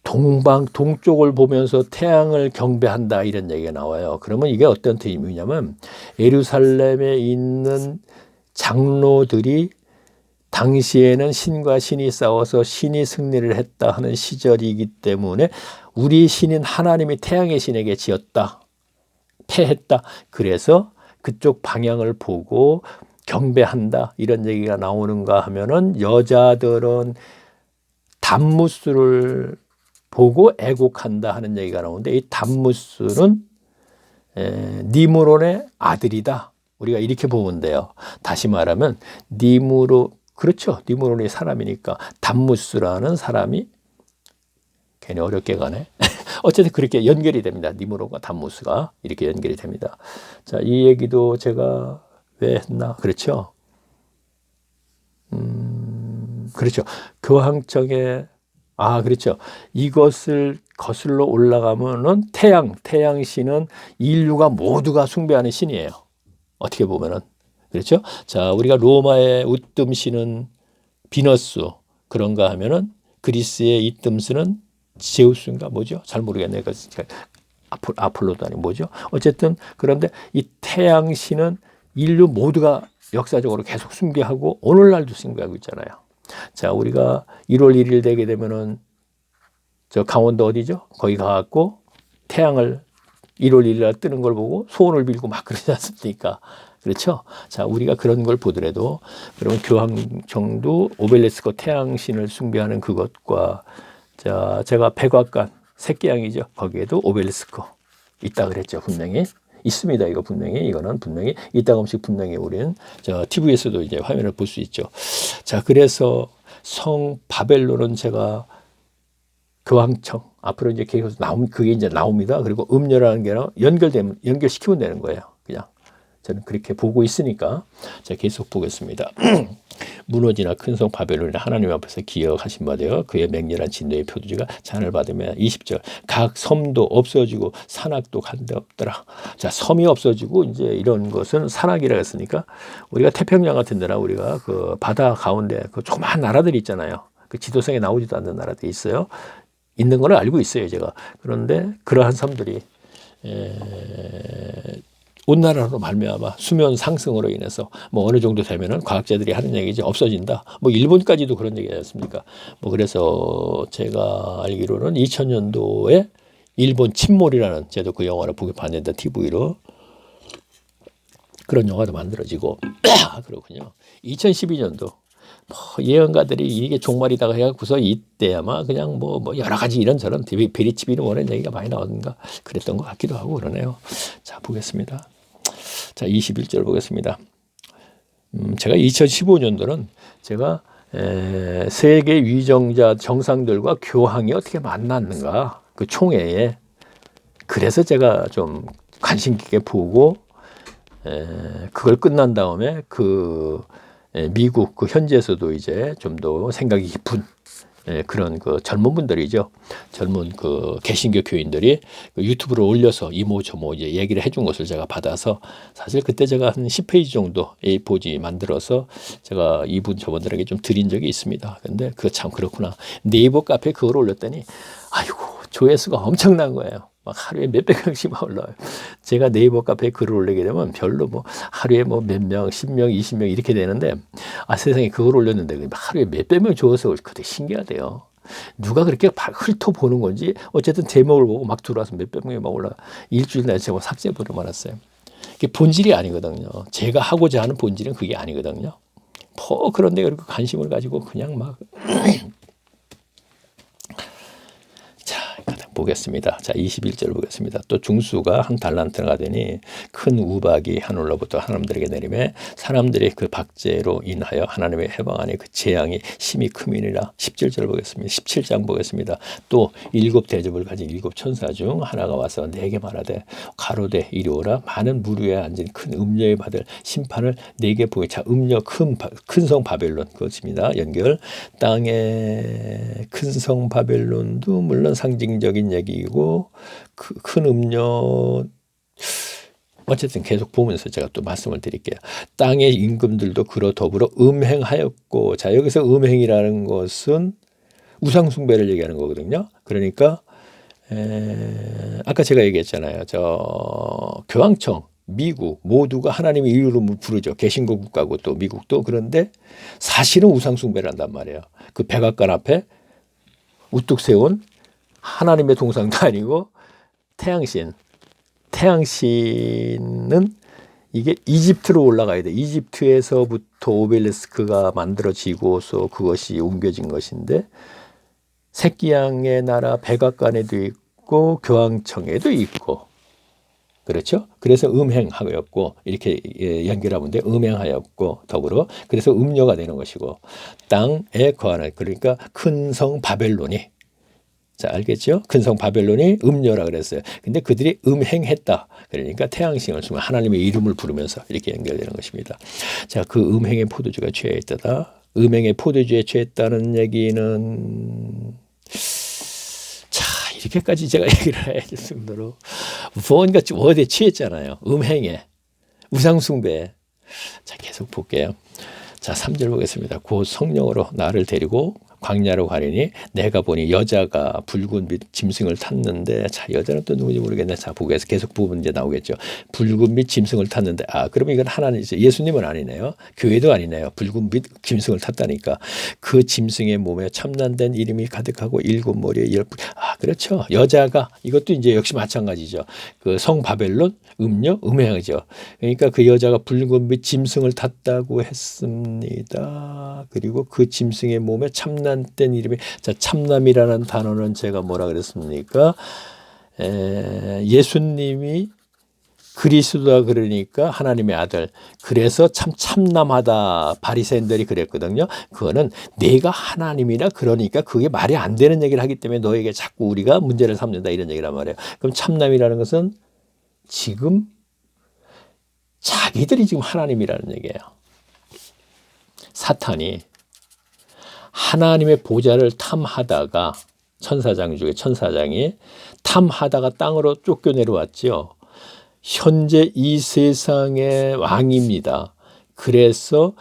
동쪽을 보면서 태양을 경배한다 이런 얘기가 나와요. 그러면 이게 어떤 의미냐면 예루살렘에 있는 장로들이 당시에는 신과 신이 싸워서 신이 승리를 했다 하는 시절이기 때문에 우리 신인 하나님이 태양의 신에게 지었다, 패했다. 그래서 그쪽 방향을 보고 경배한다 이런 얘기가 나오는가 하면은 여자들은 담무스를 보고 애곡한다 하는 얘기가 나오는데 이 담무스는 니므론의 아들이다. 우리가 이렇게 보면 돼요. 다시 말하면 그렇죠. 니므론이 사람이니까 담무스라는 사람이, 괜히 어렵게 가네. 어쨌든 그렇게 연결이 됩니다. 니무롯과 담무스가 이렇게 연결이 됩니다. 자, 이 얘기도 제가 왜 했나? 그렇죠. 그렇죠. 교황청에 그렇죠. 이것을 거슬러 올라가면은 태양신은 인류가 모두가 숭배하는 신이에요. 어떻게 보면은. 그렇죠? 자, 우리가 로마의 웃듬신은 비너스 그런가 하면은 그리스의 이뜸신은 제우스인가 뭐죠? 잘 모르겠네요. 아폴로도 아니고 뭐죠? 어쨌든 그런데 이 태양신은 인류 모두가 역사적으로 계속 숭배하고 오늘날도 숭배하고 있잖아요. 자, 우리가 1월 1일 되게 되면은 저 강원도 어디죠? 거기 가갖고 태양을 1월 1일 날 뜨는 걸 보고 소원을 빌고 막 그러지 않습니까? 그렇죠? 자, 우리가 그런 걸 보더라도 그러면 교황청도 오벨리스크 태양신을 숭배하는 그것과 자, 제가 백악관 새끼양이죠. 거기에도 오벨리스크 있다 그랬죠. 분명히 있습니다. 이거는 분명히 이따금씩 분명히 우리는 저 TV에서도 이제 화면을 볼 수 있죠. 자, 그래서 성 바벨론은 제가 교황청 앞으로 이제 계속 그게 이제 나옵니다. 그리고 음료라는 게 연결시키면 되는 거예요. 그냥 저는 그렇게 보고 있으니까 자, 계속 보겠습니다. 무너지나 큰 성 바벨론이 하나님 앞에서 기억하신 바되어 그의 맹렬한 진노의 표두지가 잔을 받으며 20절 각 섬도 없어지고 산악도 간데 없더라. 자, 섬이 없어지고 이제 이런 것은 산악이라 했으니까 우리가 태평양 같은 데나 우리가 그 바다 가운데 그 조그마한 나라들이 있잖아요. 그 지도상에 나오지도 않는 나라들이 있어요. 있는 걸 알고 있어요, 제가. 그런데 그러한 섬들이 온난화로 말미암아 수면 상승으로 인해서 뭐 어느 정도 되면은 과학자들이 하는 얘기지 없어진다. 뭐 일본까지도 그런 얘기지 않습니까? 뭐 그래서 제가 알기로는 2000년도에 일본 침몰이라는 제도 그 영화를 보게 봤는데 TV로 그런 영화도 만들어지고 그렇군요. 2012년도 뭐 예언가들이 이게 종말이다 해갖고서 이때 아마 그냥 뭐 여러 가지 이런저런 베리치비는 원하는 얘기가 많이 나오는가 그랬던 것 같기도 하고 그러네요. 자, 보겠습니다. 자, 21절 보겠습니다. 제가 2015년도는 제가 세계 위정자 정상들과 교황이 어떻게 만났는가 그 총회에 그래서 제가 좀 관심 깊게 보고 그걸 끝난 다음에 그 미국 그 현지에서도 이제 좀 더 생각이 깊은 그런 그 젊은 분들이죠. 젊은 그 개신교 교인들이 그 유튜브로 올려서 이모 저모 이제 얘기를 해준 것을 제가 받아서 사실 그때 제가 한 10페이지 정도 A4지 만들어서 제가 이분 저분들에게 좀 드린 적이 있습니다. 근데 그거 참 그렇구나. 네이버 카페에 그걸 올렸더니 아이고 조회수가 엄청난 거예요. 막 하루에 몇백 명씩 올라와요. 제가 네이버 카페에 글을 올리게 되면 별로 뭐 하루에 뭐 몇 명, 10명, 20명 이렇게 되는데 세상에 그걸 올렸는데 하루에 몇백 명 좋아서 그때 신기하대요. 누가 그렇게 훑어보는 건지 어쨌든 제목을 보고 막 들어와서 몇백 명이 막 올라 일주일 내에 제가 삭제해버려 말았어요. 그게 본질이 아니거든요. 제가 하고자 하는 본질은 그게 아니거든요. 그런데 그렇게 관심을 가지고 그냥 막 보겠습니다. 자, 21절 보겠습니다. 또 중수가 한 달란트가 되니 큰 우박이 하늘로부터 사람들에게 내리매 사람들이 그 박제로 인하여 하나님의 해방 안에 그 재앙이 심히 크미니라. 17절 보겠습니다. 17장 보겠습니다. 또 7 대접을 가진 7 천사 중 하나가 와서 내게 말하되 가로되 이리 오라. 많은 물 위에 앉은 큰 음녀에 받을 심판을 내게 보이. 자, 음녀 큰 성 바벨론 그것입니다. 연결. 땅의 큰 성 바벨론도 물론 상징적인 얘기이고 큰 음료 어쨌든 계속 보면서 제가 또 말씀을 드릴게요. 땅의 임금들도 그로 더불어 음행하였고 자, 여기서 음행이라는 것은 우상숭배를 얘기하는 거거든요. 그러니까 아까 제가 얘기했잖아요. 저 교황청 미국 모두가 하나님의 이름을 부르죠. 개신교 국가고 또 미국도. 그런데 사실은 우상숭배를 한단 말이에요. 그 백악관 앞에 우뚝 세운 하나님의 동상도 아니고 태양신은 이게 이집트로 올라가야 돼. 이집트에서부터 오벨리스크가 만들어지고서 그것이 옮겨진 것인데 새끼양의 나라 백악관에도 있고 교황청에도 있고 그렇죠? 그래서 음행하였고 이렇게 연결하면 돼. 음행하였고 더불어 그래서 음녀가 되는 것이고 땅에 거하는 그러니까 큰 성 바벨론이 자, 알겠죠? 큰 성 바벨론이 음녀라 그랬어요. 근데 그들이 음행했다. 그러니까 태양신을 쓰면 하나님의 이름을 부르면서 이렇게 연결되는 것입니다. 자, 그 음행의 포도주가 취했다. 음행의 포도주에 취했다는 얘기는 자, 이렇게까지 제가 얘기를 해야 될 정도로 무언가 어디에 취했잖아요. 음행에, 우상숭배에. 자, 계속 볼게요. 자, 3절 보겠습니다. 곧 성령으로 나를 데리고 광야로 가리니 내가 보니 여자가 붉은 빛 짐승을 탔는데, 자, 여자는 또 누군지 모르겠네. 자, 보겠습니다. 계속 보면 이제 나오겠죠. 붉은 빛 짐승을 탔는데, 아, 그러면 이건 하나님이죠. 예수님은 아니네요. 교회도 아니네요. 붉은 빛 짐승을 탔다니까. 그 짐승의 몸에 첨단된 이름이 가득하고 7머리에 10뿔. 아, 그렇죠. 여자가, 이것도 이제 역시 마찬가지죠. 그 성 바벨론, 음녀, 음행이죠. 그러니까 그 여자가 붉은 빛 짐승을 탔다고 했습니다. 그리고 그 짐승의 몸에 참남된 이름이, 자, 참남이라는 단어는 제가 뭐라 그랬습니까? 예수님이 그리스도다 그러니까 하나님의 아들. 그래서 참 참남하다. 바리새인들이 그랬거든요. 그거는 내가 하나님이라 그러니까 그게 말이 안 되는 얘기를 하기 때문에 너에게 자꾸 우리가 문제를 삼는다 이런 얘기란 말이에요. 그럼 참남이라는 것은 지금 자기들이 지금 하나님이라는 얘기예요. 사탄이 하나님의 보좌를 탐하다가, 천사장 중에 천사장이 탐하다가 땅으로 쫓겨 내려왔죠. 현재 이 세상의 왕입니다. 그래서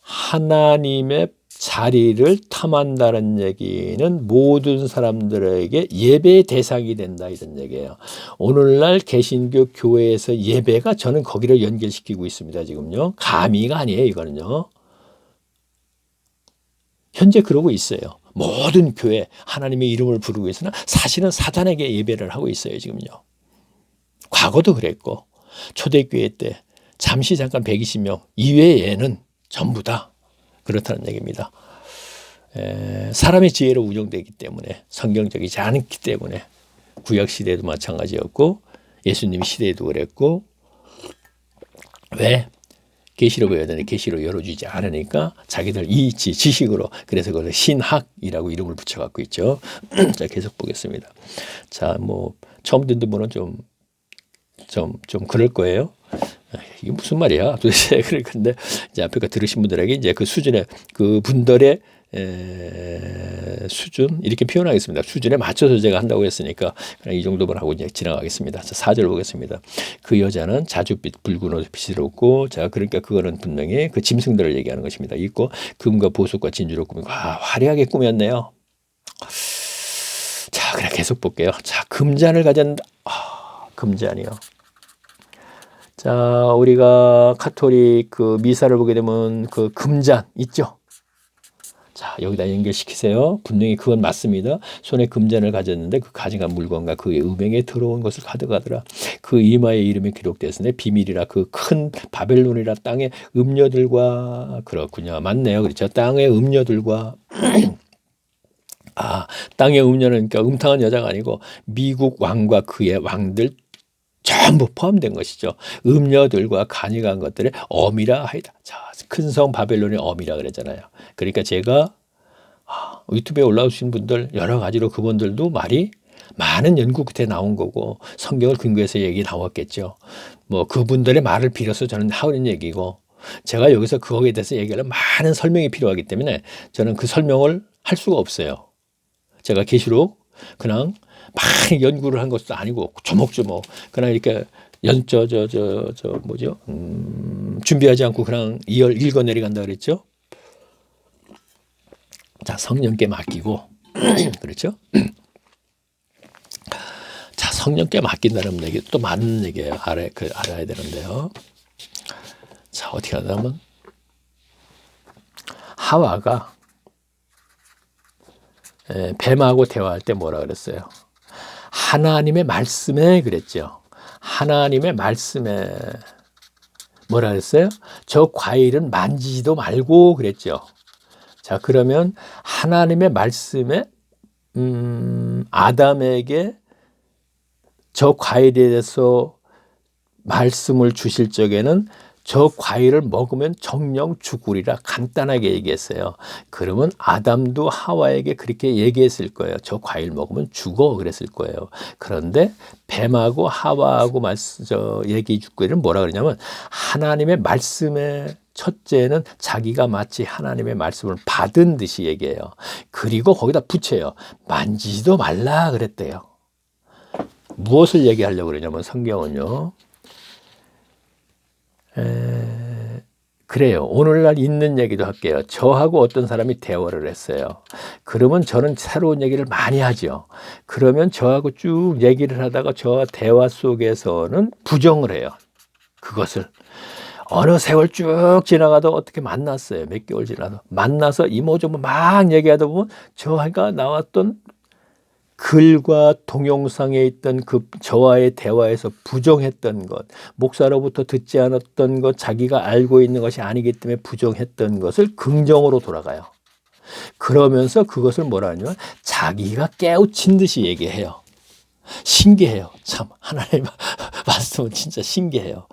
하나님의 자리를 탐한다는 얘기는 모든 사람들에게 예배의 대상이 된다 이런 얘기예요. 오늘날 개신교 교회에서 예배가 저는 거기를 연결시키고 있습니다. 지금요. 감히가 아니에요. 이거는요. 현재 그러고 있어요. 모든 교회 하나님의 이름을 부르고 있으나 사실은 사단에게 예배를 하고 있어요. 지금요. 과거도 그랬고 초대교회 때 잠시 잠깐 120명 이외에는 전부 다 그렇다는 얘기입니다. 사람의 지혜로 운영되기 때문에, 성경적이지 않기 때문에, 구약시대도 마찬가지였고 예수님 시대에도 그랬고, 왜? 계시로 보여야 되는데 계시로 열어주지 않으니까 자기들 이치 지식으로, 그래서 그걸 신학이라고 이름을 붙여갖고 있죠. 자, 계속 보겠습니다. 자, 뭐 처음 듣는 분은 좀 그럴 거예요. 이게 무슨 말이야? 도대체 그럴 건데, 이제 앞에 거 들으신 분들에게 이제 그 수준의, 그 분들의 수준, 이렇게 표현하겠습니다. 수준에 맞춰서 제가 한다고 했으니까 그냥 이 정도만 하고 이제 지나가겠습니다. 자, 4절 보겠습니다. 그 여자는 자줏빛 붉은 옷을 빛으로고, 자, 그러니까 그거는 분명히 그 짐승들을 얘기하는 것입니다. 있고 금과 보석과 진주로 꾸미고, 화려하게 꾸몄네요. 자, 그래 계속 볼게요. 자, 금잔을 가졌는데, 금잔이요. 자, 우리가 카톨릭 그 미사를 보게 되면 그 금잔 있죠? 자, 여기다 연결시키세요. 분명히 그건 맞습니다. 손에 금잔을 가졌는데 그 가져간 물건과 그의 음행에 들어온 것을 가져가더라. 그 이마에 이름이 기록되었으니 비밀이라 그 큰 바벨론이라 땅의 음녀들과, 그렇군요. 맞네요. 그렇죠. 땅의 음녀들과 땅의 음녀는 그러니까 음탕한 여자가 아니고 미국 왕과 그의 왕들 전부 포함된 것이죠. 음녀들과 간이간 것들의 어미라 하이다. 자, 큰 성 바벨론의 어미라 그랬잖아요. 그러니까 제가 유튜브에 올라오신 분들 여러 가지로 그분들도 말이 많은 연구 끝에 나온 거고 성경을 근거해서 얘기 나왔겠죠. 뭐 그분들의 말을 빌어서 저는 하는 얘기고, 제가 여기서 그거에 대해서 얘기하면 많은 설명이 필요하기 때문에 저는 그 설명을 할 수가 없어요. 제가 계시록 그냥 많이 연구를 한 것도 아니고 조목조목 그냥 이렇게 준비하지 않고 그냥 읽어내려간다 그랬죠. 자, 성령께 맡기고 그렇죠. 자, 성령께 맡긴다는 얘기 또 많은 얘기예요. 알아야 되는데요. 자, 어떻게 하냐면 하와가 뱀하고 대화할 때 뭐라 그랬어요? 하나님의 말씀에 그랬죠. 하나님의 말씀에 뭐라 그랬어요? 저 과일은 만지지도 말고 그랬죠. 자, 그러면 하나님의 말씀에 아담에게 저 과일에 대해서 말씀을 주실 적에는 저 과일을 먹으면 정령 죽으리라 간단하게 얘기했어요. 그러면 아담도 하와에게 그렇게 얘기했을 거예요. 저 과일 먹으면 죽어 그랬을 거예요. 그런데 뱀하고 하와하고 얘기 죽거리는 뭐라 그러냐면 하나님의 말씀에 첫째는 자기가 마치 하나님의 말씀을 받은 듯이 얘기해요. 그리고 거기다 붙여요. 만지지도 말라 그랬대요. 무엇을 얘기하려고 그러냐면 성경은요. 그래요. 오늘날 있는 얘기도 할게요. 저하고 어떤 사람이 대화를 했어요. 그러면 저는 새로운 얘기를 많이 하죠. 그러면 저하고 쭉 얘기를 하다가 저와 대화 속에서는 부정을 해요. 그것을. 어느 세월 쭉 지나가다 어떻게 만났어요. 몇 개월 지나서. 만나서 이모저모 막 얘기하다 보면 저가 나왔던 글과 동영상에 있던 그 저와의 대화에서 부정했던 것, 목사로부터 듣지 않았던 것, 자기가 알고 있는 것이 아니기 때문에 부정했던 것을 긍정으로 돌아가요. 그러면서 그것을 뭐라 하냐면 자기가 깨우친 듯이 얘기해요. 신기해요. 참 하나님 말씀은 진짜 신기해요.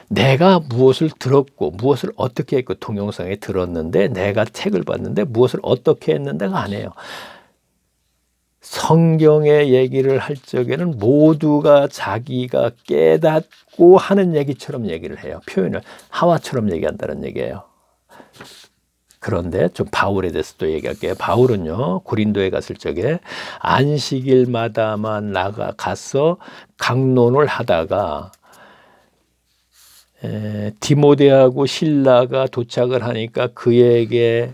내가 무엇을 들었고 무엇을 어떻게 했고 동영상에 들었는데 내가 책을 봤는데 무엇을 어떻게 했는데가 아니에요. 성경의 얘기를 할 적에는 모두가 자기가 깨닫고 하는 얘기처럼 얘기를 해요. 표현을 하와처럼 얘기한다는 얘기예요. 그런데 좀 바울에 대해서 또 얘기할게요. 바울은요 고린도에 갔을 적에 안식일마다만 가서 강론을 하다가 디모데하고 실라가 도착을 하니까 그에게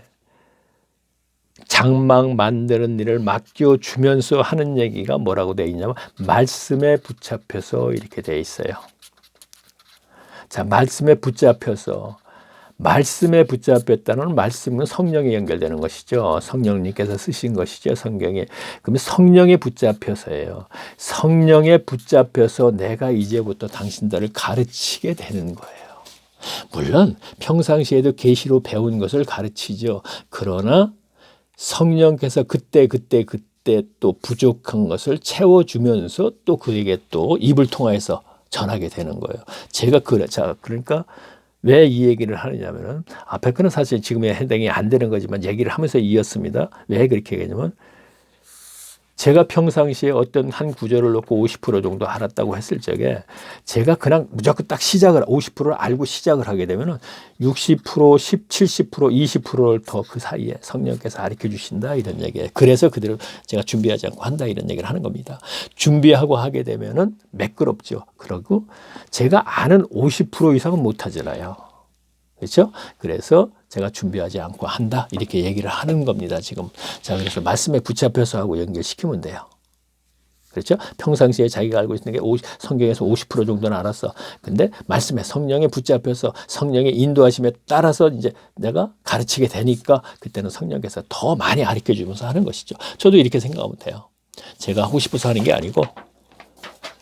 장막 만드는 일을 맡겨주면서 하는 얘기가 뭐라고 되어 있냐면 말씀에 붙잡혀서 이렇게 되어 있어요. 자, 말씀에 붙잡혔다는 말씀은 성령에 연결되는 것이죠. 성령님께서 쓰신 것이죠. 성경에. 그러면 성령에 붙잡혀서예요. 성령에 붙잡혀서 내가 이제부터 당신들을 가르치게 되는 거예요. 물론 평상시에도 계시로 배운 것을 가르치죠. 그러나 성령께서 그때 또 부족한 것을 채워주면서 또 그에게 또 입을 통해서 전하게 되는 거예요. 제가 그러니까 왜 이 얘기를 하느냐면은 앞에 거는 사실 지금의 해당이 안 되는 거지만 얘기를 하면서 이었습니다. 왜 그렇게 얘기하냐면 제가 평상시에 어떤 한 구절을 놓고 50% 정도 알았다고 했을 적에 제가 그냥 무조건 딱 50%를 알고 시작을 하게 되면은 60%, 70%, 20%를 더 그 사이에 성령께서 가르쳐 주신다 이런 얘기예요. 그래서 그대로 제가 준비하지 않고 한다 이런 얘기를 하는 겁니다. 준비하고 하게 되면은 매끄럽죠. 그리고 제가 아는 50% 이상은 못 하잖아요. 그렇죠? 그래서 제가 준비하지 않고 한다 이렇게 얘기를 하는 겁니다. 지금 자 그래서 말씀에 붙잡혀서 하고 연결시키면 돼요. 그렇죠? 평상시에 자기가 알고 있는 게 성경에서 50% 정도는 알았어. 근데 말씀에 성령에 붙잡혀서 성령의 인도하심에 따라서 이제 내가 가르치게 되니까 그때는 성령께서 더 많이 가르쳐 주면서 하는 것이죠. 저도 이렇게 생각하면 돼요. 제가 하고 싶어서 하는 게 아니고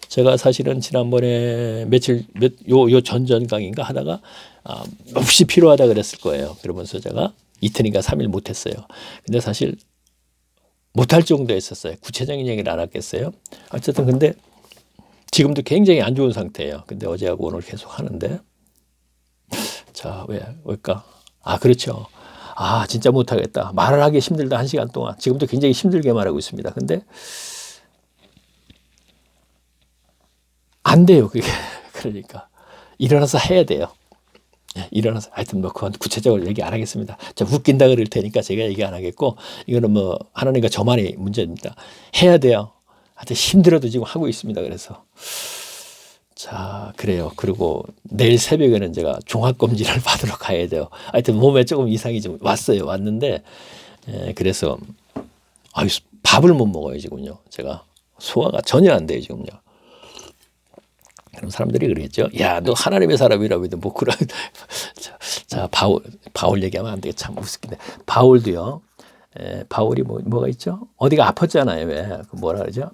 제가 사실은 지난번에 요 전전 강의인가 하다가 몹시 필요하다 그랬을 거예요. 그러면서 제가 이틀인가 3일 못했어요. 근데 사실 못할 정도였었어요. 구체적인 얘기를 안 하겠어요. 어쨌든 근데 지금도 굉장히 안 좋은 상태예요. 근데 어제하고 오늘 계속 하는데 자 왜일까? 그렇죠. 진짜 못하겠다. 말을 하기 힘들다 1시간 동안. 지금도 굉장히 힘들게 말하고 있습니다. 근데 안 돼요, 그게. 그러니까. 일어나서 해야 돼요. 일어나서. 하여튼 그건 구체적으로 얘기 안 하겠습니다. 좀 웃긴다 그럴 테니까 제가 얘기 안 하겠고, 이거는 하나님과 저만의 문제입니다. 해야 돼요. 하여튼 힘들어도 지금 하고 있습니다. 그래서. 자, 그래요. 그리고 내일 새벽에는 제가 종합검진을 받으러 가야 돼요. 하여튼 몸에 조금 이상이 좀 왔는데, 그래서, 밥을 못 먹어요, 지금요. 제가. 소화가 전혀 안 돼요, 지금요. 그럼 사람들이 그러겠죠. 야, 너 하나님의 사람이라고 해도 그런. 자, 바울 얘기하면 안 되게 참 무섭긴데. 바울도요. 바울이 뭐가 있죠? 어디가 아팠잖아요. 왜? 뭐라 그러죠?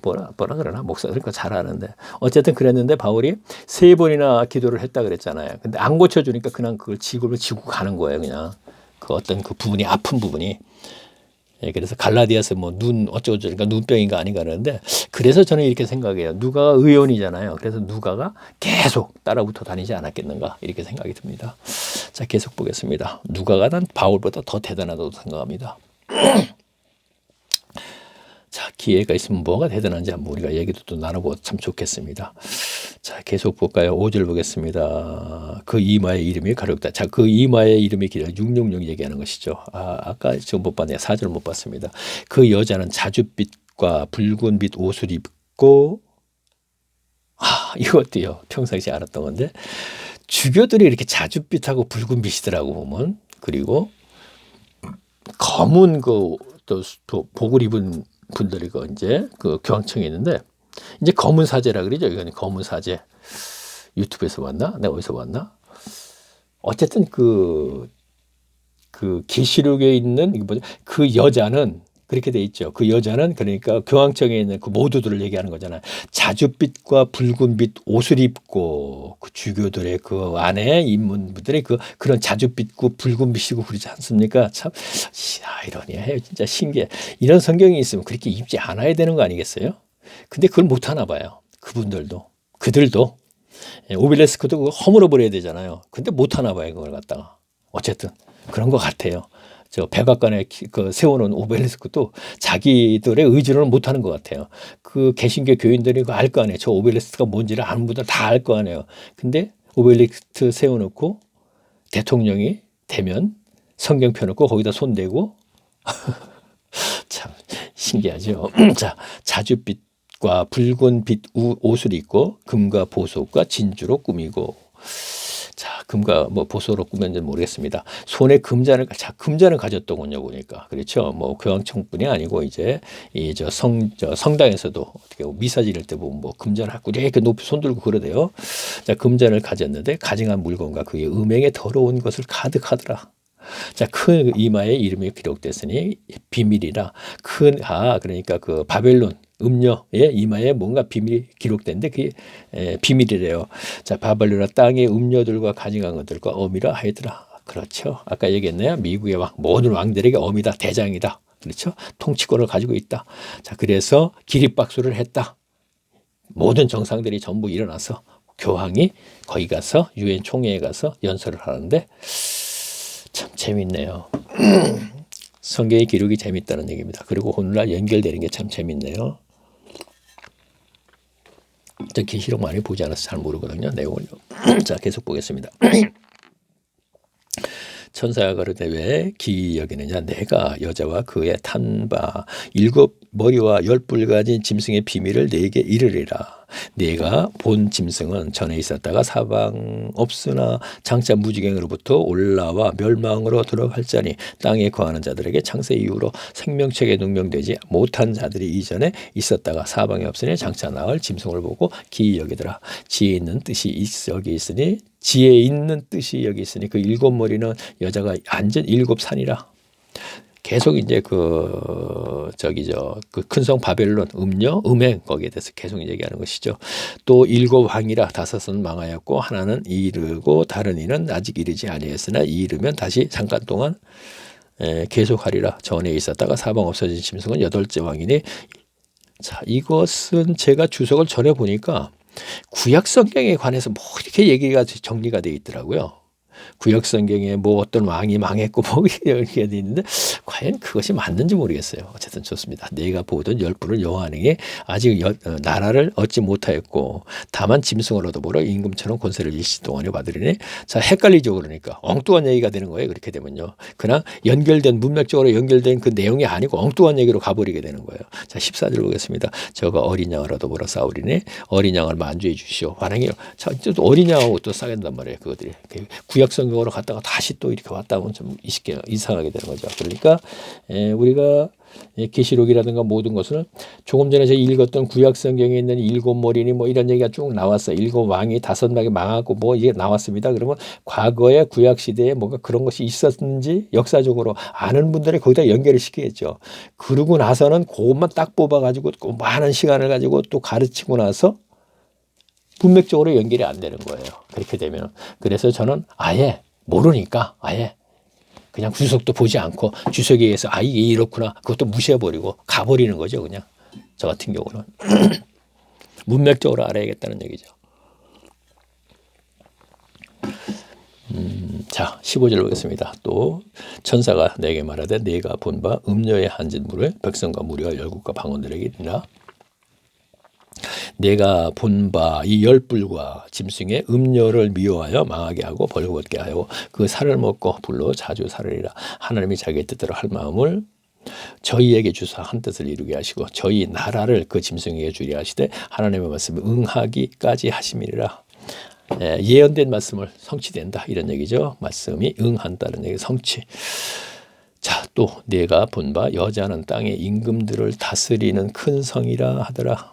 뭐라 그러나? 목사 그러니까 잘 아는데. 어쨌든 그랬는데 바울이 3번이나 기도를 했다 그랬잖아요. 근데 안 고쳐주니까 그냥 그걸 지고 가는 거예요. 그냥. 그 어떤 그 부분이 아픈 부분이. 예, 그래서 갈라디아서 뭐 눈 어쩌고저쩌니까 눈병인가 아닌가 그러는데 그래서 저는 이렇게 생각해요. 누가가 의원이잖아요. 그래서 누가가 계속 따라붙어 다니지 않았겠는가 이렇게 생각이 듭니다. 자, 계속 보겠습니다. 누가가 난 바울보다 더 대단하다고 생각합니다. 자, 기회가 있으면 뭐가 대단한지 한번 우리가 얘기도 또 나눠보고 참 좋겠습니다. 자, 계속 볼까요? 5절 보겠습니다. 그 이마의 이름이 가렵다. 자, 그 이마의 이름이 길어 666 얘기하는 것이죠. 아까 지금 못 봤네요. 4절 못 봤습니다. 그 여자는 자줏빛과 붉은 빛 옷을 입고 이것도요. 평상시에 알았던 건데 주교들이 이렇게 자줏빛하고 붉은 빛이더라고 보면. 그리고 검은 그 또 복을 입은 분들이 이제 그 교황청에 있는데 이제 검은 사제라 그러죠. 이건 검은 사제. 유튜브에서 봤나? 내가 어디서 봤나? 어쨌든 그 계시록에 있는 그 여자는 그렇게 돼 있죠. 그 여자는 그러니까 교황청에 있는 그 모두들을 얘기하는 거잖아요. 자줏빛과 붉은 빛 옷을 입고 그 주교들의 그 안에 인문분들의 그런 자줏빛고 붉은 빛이고 그러지 않습니까? 참 아이러니해요. 진짜 신기해. 이런 성경이 있으면 그렇게 입지 않아야 되는 거 아니겠어요? 근데 그걸 못 하나 봐요. 그들도 오벨레스크도 그거 허물어 버려야 되잖아요. 근데 못 하나 봐요. 그걸 갖다가 어쨌든 그런 것 같아요. 저 백악관에 세워놓은 오벨리스크도 자기들의 의지로는 못하는 것 같아요. 그 개신교 교인들이 알 거 아니에요. 저 오벨리스크가 뭔지를 아는 분들 다 알 거 아니에요. 근데 오벨리스크 세워놓고 대통령이 되면 성경 펴놓고 거기다 손대고 참 신기하죠. 자, 자줏빛과 붉은 빛 옷을 입고 금과 보석과 진주로 꾸미고 자, 금과 뭐 보석으로 꾸몄는지 모르겠습니다. 손에 금잔을 가졌더군요, 보니까. 그렇죠. 뭐 교황청뿐이 아니고 이제 성당에서도 어떻게 미사 지낼 때 보면 뭐 금잔을 갖고 이렇게 높이 손 들고 그러대요. 자, 금잔을 가졌는데 가증한 물건과 그의 음행에 더러운 것을 가득하더라. 자, 큰 이마에 이름이 기록됐으니 비밀이라 그러니까 그 바벨론 음녀의 이마에 뭔가 비밀이 기록된데 그게 비밀이래요. 자, 바벨론은 땅의 음녀들과 가증한 것들과 어미라 하더라. 그렇죠. 아까 얘기했나요? 미국의 모든 왕들에게 어미다, 대장이다. 그렇죠. 통치권을 가지고 있다. 자, 그래서 기립박수를 했다. 모든 정상들이 전부 일어나서 교황이 거기 가서 유엔 총회에 가서 연설을 하는데 참 재밌네요. 성경의 기록이 재밌다는 얘기입니다. 그리고 오늘날 연결되는 게 참 재밌네요. 저 계시록 많이 보지 않아서 잘 모르거든요. 내용을요. 자, 계속 보겠습니다. 천사가 가로되 왜 기이 여기느냐 내가 여자와 그의 탄 바 7 머리와 10뿔 가진 짐승의 비밀을 네게 이르리라. 네가 본 짐승은 전에 있었다가 사방 없으나 장차 무지갱으로부터 올라와 멸망으로 들어갈 자니 땅에 거하는 자들에게 창세 이후로 생명책에 능명되지 못한 자들이 이전에 있었다가 사방에 없으니 장차 나을 짐승을 보고 기이 여기더라. 지혜 있는 뜻이 여기 있으니 지혜 있는 뜻이 여기 있으니 그 7머리는 여자가 앉은 7산이라. 계속 이제 그 큰 성 바벨론 음녀 음행 거기에 대해서 계속 얘기하는 것이죠. 또 7 왕이라 5은 망하였고 하나는 이르고 다른 이는 아직 이르지 아니했으나 이르면 다시 잠깐 동안 계속하리라. 전에 있었다가 사방 없어진 짐승은 8째 왕이니 자, 이것은 제가 주석을 전해 보니까 구약 성경에 관해서 뭐 이렇게 얘기가 정리가 되어 있더라고요. 구약 성경에 뭐 어떤 왕이 망했고 뭐 이렇게 돼 있는데 과연 그것이 맞는지 모르겠어요. 어쨌든 좋습니다. 내가 보던 10뿔은 여호와에게 아직 나라를 얻지 못하였고 다만 짐승을 얻어보러 임금처럼 권세를 일시 동안에 받으리니 자, 헷갈리죠. 그러니까 엉뚱한 얘기가 되는 거예요. 그렇게 되면요. 그냥 문맥적으로 연결된 그 내용이 아니고 엉뚱한 얘기로 가버리게 되는 거예요. 자, 14절 보겠습니다. 저가 어린 양을 얻어보러 싸우리니 어린 양을 만주해 주시오. 반응이요. 자, 또 어린 양하고 또 싸겠단 말이에요. 그것들이 구약 성경으로 갔다가 다시 또 이렇게 왔다 하면 좀 이상하게 되는 거죠. 그러니까 우리가 계시록이라든가 모든 것은 조금 전에 제가 읽었던 구약 성경에 있는 7머리니 뭐 이런 얘기가 쭉 나왔어요. 7 왕이 5 명이 망하고 뭐 이게 나왔습니다. 그러면 과거에 구약 시대에 뭔가 그런 것이 있었는지 역사적으로 아는 분들이 거기다 연결을 시키겠죠. 그러고 나서는 그것만 딱 뽑아가지고 많은 시간을 가지고 또 가르치고 나서 문맥적으로 연결이 안 되는 거예요. 그렇게 되면. 그래서 저는 아예 모르니까 아예 그냥 주석도 보지 않고 주석에 의해서 아 이게 이렇구나 그것도 무시해버리고 가버리는 거죠. 그냥 저 같은 경우는 문맥적으로 알아야겠다는 얘기죠. 자 15절 보겠습니다. 또 천사가 내게 말하되 내가 본 바 음녀의 한진 물을 백성과 무리와 열국과 방언들에게 이르라. 내가 본 바 이 열불과 짐승의 음녀를 미워하여 망하게 하고 벌거벗게 하여 그 살을 먹고 불로 자주 살으리라. 하나님이 자기의 뜻대로 할 마음을 저희에게 주사 한 뜻을 이루게 하시고 저희 나라를 그 짐승에게 주리 하시되 하나님의 말씀을 응하기까지 하심이라. 예언된 말씀을 성취된다 이런 얘기죠. 말씀이 응한다는 얘기 성취. 자, 또 내가 본 바 여자는 땅의 임금들을 다스리는 큰 성이라 하더라.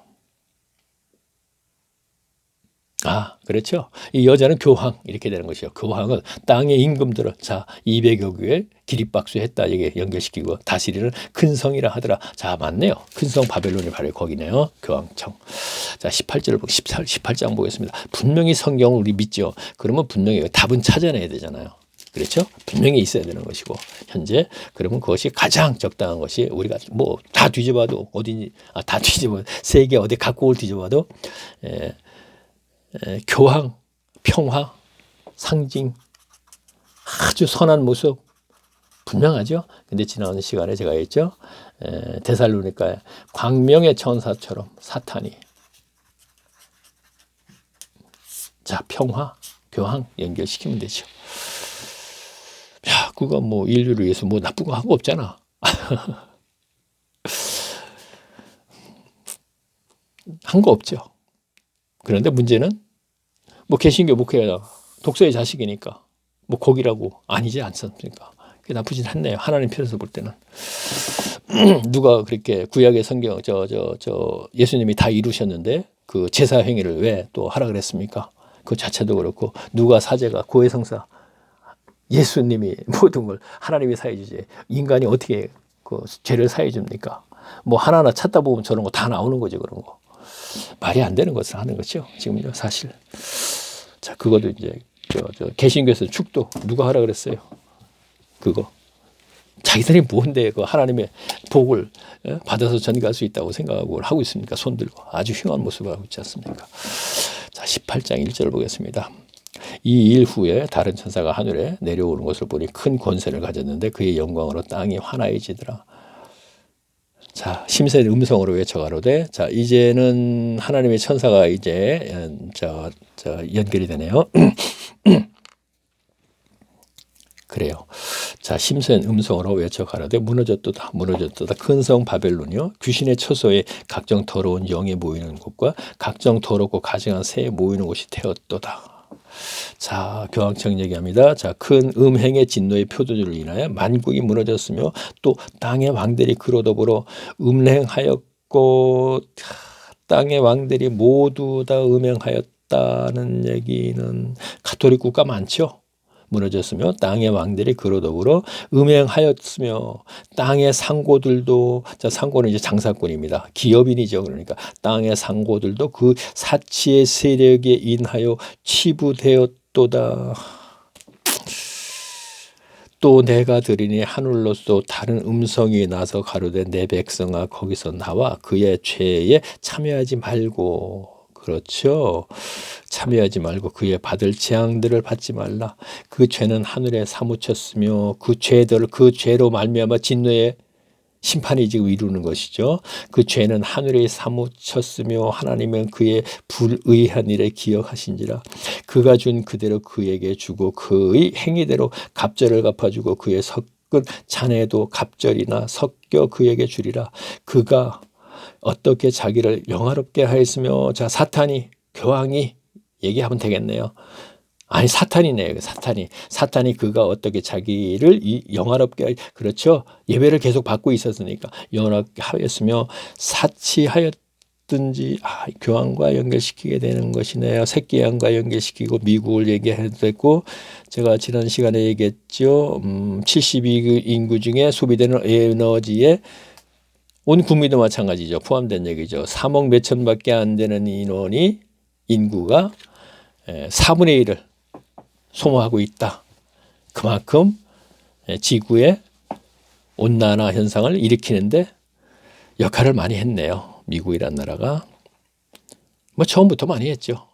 아, 그렇죠. 이 여자는 교황 이렇게 되는 것이요. 교황은 땅의 임금들을 자 200여 교회 기립박수했다 이게 연결시키고 다스리는 큰 성이라 하더라. 자, 맞네요. 큰 성 바벨론이 바로 거기네요. 교황청. 자, 18절 18장 보겠습니다. 분명히 성경을 우리 믿죠. 그러면 분명히 답은 찾아내야 되잖아요. 그렇죠? 분명히 있어야 되는 것이고 현재 그러면 그것이 가장 적당한 것이 우리가 뭐 다 뒤져봐도 어디 다 뒤져봐 세계 어디 각국을 뒤져봐도 교황, 평화, 상징, 아주 선한 모습 분명하죠. 근데 지난 시간에 제가 했죠. 데살로니가에 광명의 천사처럼 사탄이 자 평화, 교황 연결시키면 되죠. 야, 그거 뭐 인류를 위해서 뭐 나쁜 거 한 거 없잖아. 한 거 없죠. 그런데 문제는 뭐 개신교 목회자 독서의 자식이니까 뭐 거기라고 아니지 않습니까? 그게 나쁘진 않네요. 하나님 편에서 볼 때는 누가 그렇게 구약의 성경 예수님이 다 이루셨는데 그 제사 행위를 왜 또 하라 그랬습니까? 그 자체도 그렇고 누가 사제가 고해성사 예수님이 모든 걸 하나님이 사해 주지 인간이 어떻게 그 죄를 사해 줍니까? 뭐 하나하나 찾다 보면 저런 거 다 나오는 거죠. 그런 거. 말이 안 되는 것을 하는 거죠. 지금요, 사실. 자, 그것도 이제 개신교에서 축도 누가 하라 그랬어요? 그거 자기들이 뭔데 그 하나님의 복을 받아서 전가할 수 있다고 생각하고 하고 있습니까? 손 들고 아주 흉한 모습을 하고 있지 않습니까? 자, 18장 1절 보겠습니다. 이 일 후에 다른 천사가 하늘에 내려오는 것을 보니 큰 권세를 가졌는데 그의 영광으로 땅이 환하여지더라. 자, 심센 음성으로 외쳐가로되 자 이제는 하나님의 천사가 이제 연결이 되네요. 그래요. 자, 심센 음성으로 외쳐가로되 무너졌도다 무너졌도다 큰 성 바벨론이요 귀신의 처소에 각종 더러운 영이 모이는 곳과 각종 더럽고 가증한 새 모이는 곳이 되었도다. 자, 교황청 얘기합니다. 자, 큰 음행의 진노의 표도주를 인하여 만국이 무너졌으며 또 땅의 왕들이 그로 더불어 음행하였고 땅의 왕들이 모두 다 음행하였다는 얘기는 가톨릭 국가 많죠. 무너졌으며 땅의 왕들이 그로 더불어 음행하였으며 땅의 상고들도 자 상고는 이제 장사꾼입니다. 기업인이죠. 그러니까 땅의 상고들도 그 사치의 세력에 인하여 치부되었도다. 또 내가 들으니 하늘로서 다른 음성이 나서 가로되 내 백성아 거기서 나와 그의 죄에 참여하지 말고 그렇죠. 참여하지 말고 그의 받을 재앙들을 받지 말라. 그 죄는 하늘에 사무쳤으며 그 죄로 말미암아 진노의 심판이 지금 이루는 것이죠. 그 죄는 하늘에 사무쳤으며 하나님은 그의 불의한 일에 기억하신지라. 그가 준 그대로 그에게 주고 그의 행위대로 갑절을 갚아주고 그의 섞은 잔에도 갑절이나 섞여 그에게 주리라. 그가 어떻게 자기를 영화롭게 하였으며 자 사탄이 교황이 얘기하면 되겠네요. 아니 사탄이네요. 사탄이 그가 어떻게 자기를 영화롭게 그렇죠. 예배를 계속 받고 있었으니까 영화롭게 하였으며 사치하였든지 교황과 연결시키게 되는 것이네요. 새끼 양과 연결시키고 미국을 얘기해도 됐고 제가 지난 시간에 얘기했죠. 72인구 중에 소비되는 에너지에 온 국민도 마찬가지죠. 포함된 얘기죠. 3억 몇천밖에 안 되는 인구가 4분의 1을 소모하고 있다. 그만큼 지구의 온난화 현상을 일으키는데 역할을 많이 했네요. 미국이란 나라가. 뭐 처음부터 많이 했죠.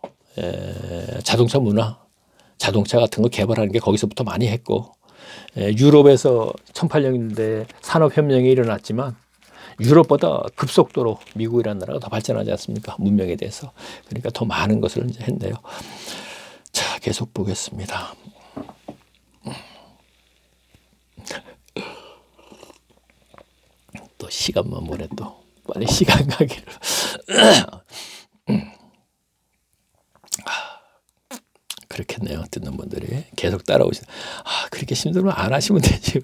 자동차 문화, 자동차 같은 거 개발하는 게 거기서부터 많이 했고, 유럽에서 1800년대 산업혁명이 일어났지만 유럽보다 급속도로 미국이라는 나라가 더 발전하지 않습니까? 문명에 대해서. 그러니까 더 많은 것을 이제 했네요. 자, 계속 보겠습니다. 또 시간만 보내 또 빨리 시간 가기를. 그렇겠네요. 듣는 분들이 계속 따라오시는. 그렇게 힘들면 안 하시면 되지.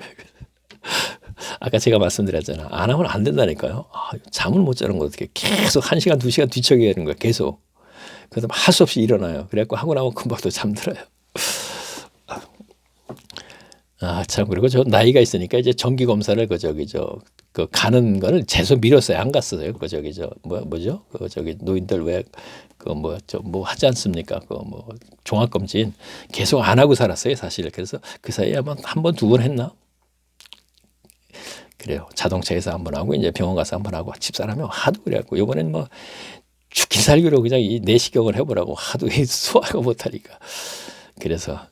아까 제가 말씀드렸잖아. 안 하면 안 된다니까요. 잠을 못 자는 거 어떻게 계속 1시간, 2시간 뒤척여야 하는 거야. 계속. 그래서 할 수 없이 일어나요. 그래갖고 하고 나면 금방 또 잠들어요. 참, 그리고 저 나이가 있으니까 이제 정기 검사를 그 가는 거를 계속 미뤘어요. 안 갔어요. 뭐죠? 노인들 왜 뭐 하지 않습니까? 종합검진 계속 안 하고 살았어요. 사실. 그래서 그 사이에 한 번, 두 번 했나? 그래요. 자동차에서 한 번 하고 이제 병원 가서 한 번 하고 집사람이 하도 그래갖고 이번엔 뭐 죽기 살기로 그냥 이 내시경을 해보라고 하도 소화가 못하니까. 그래서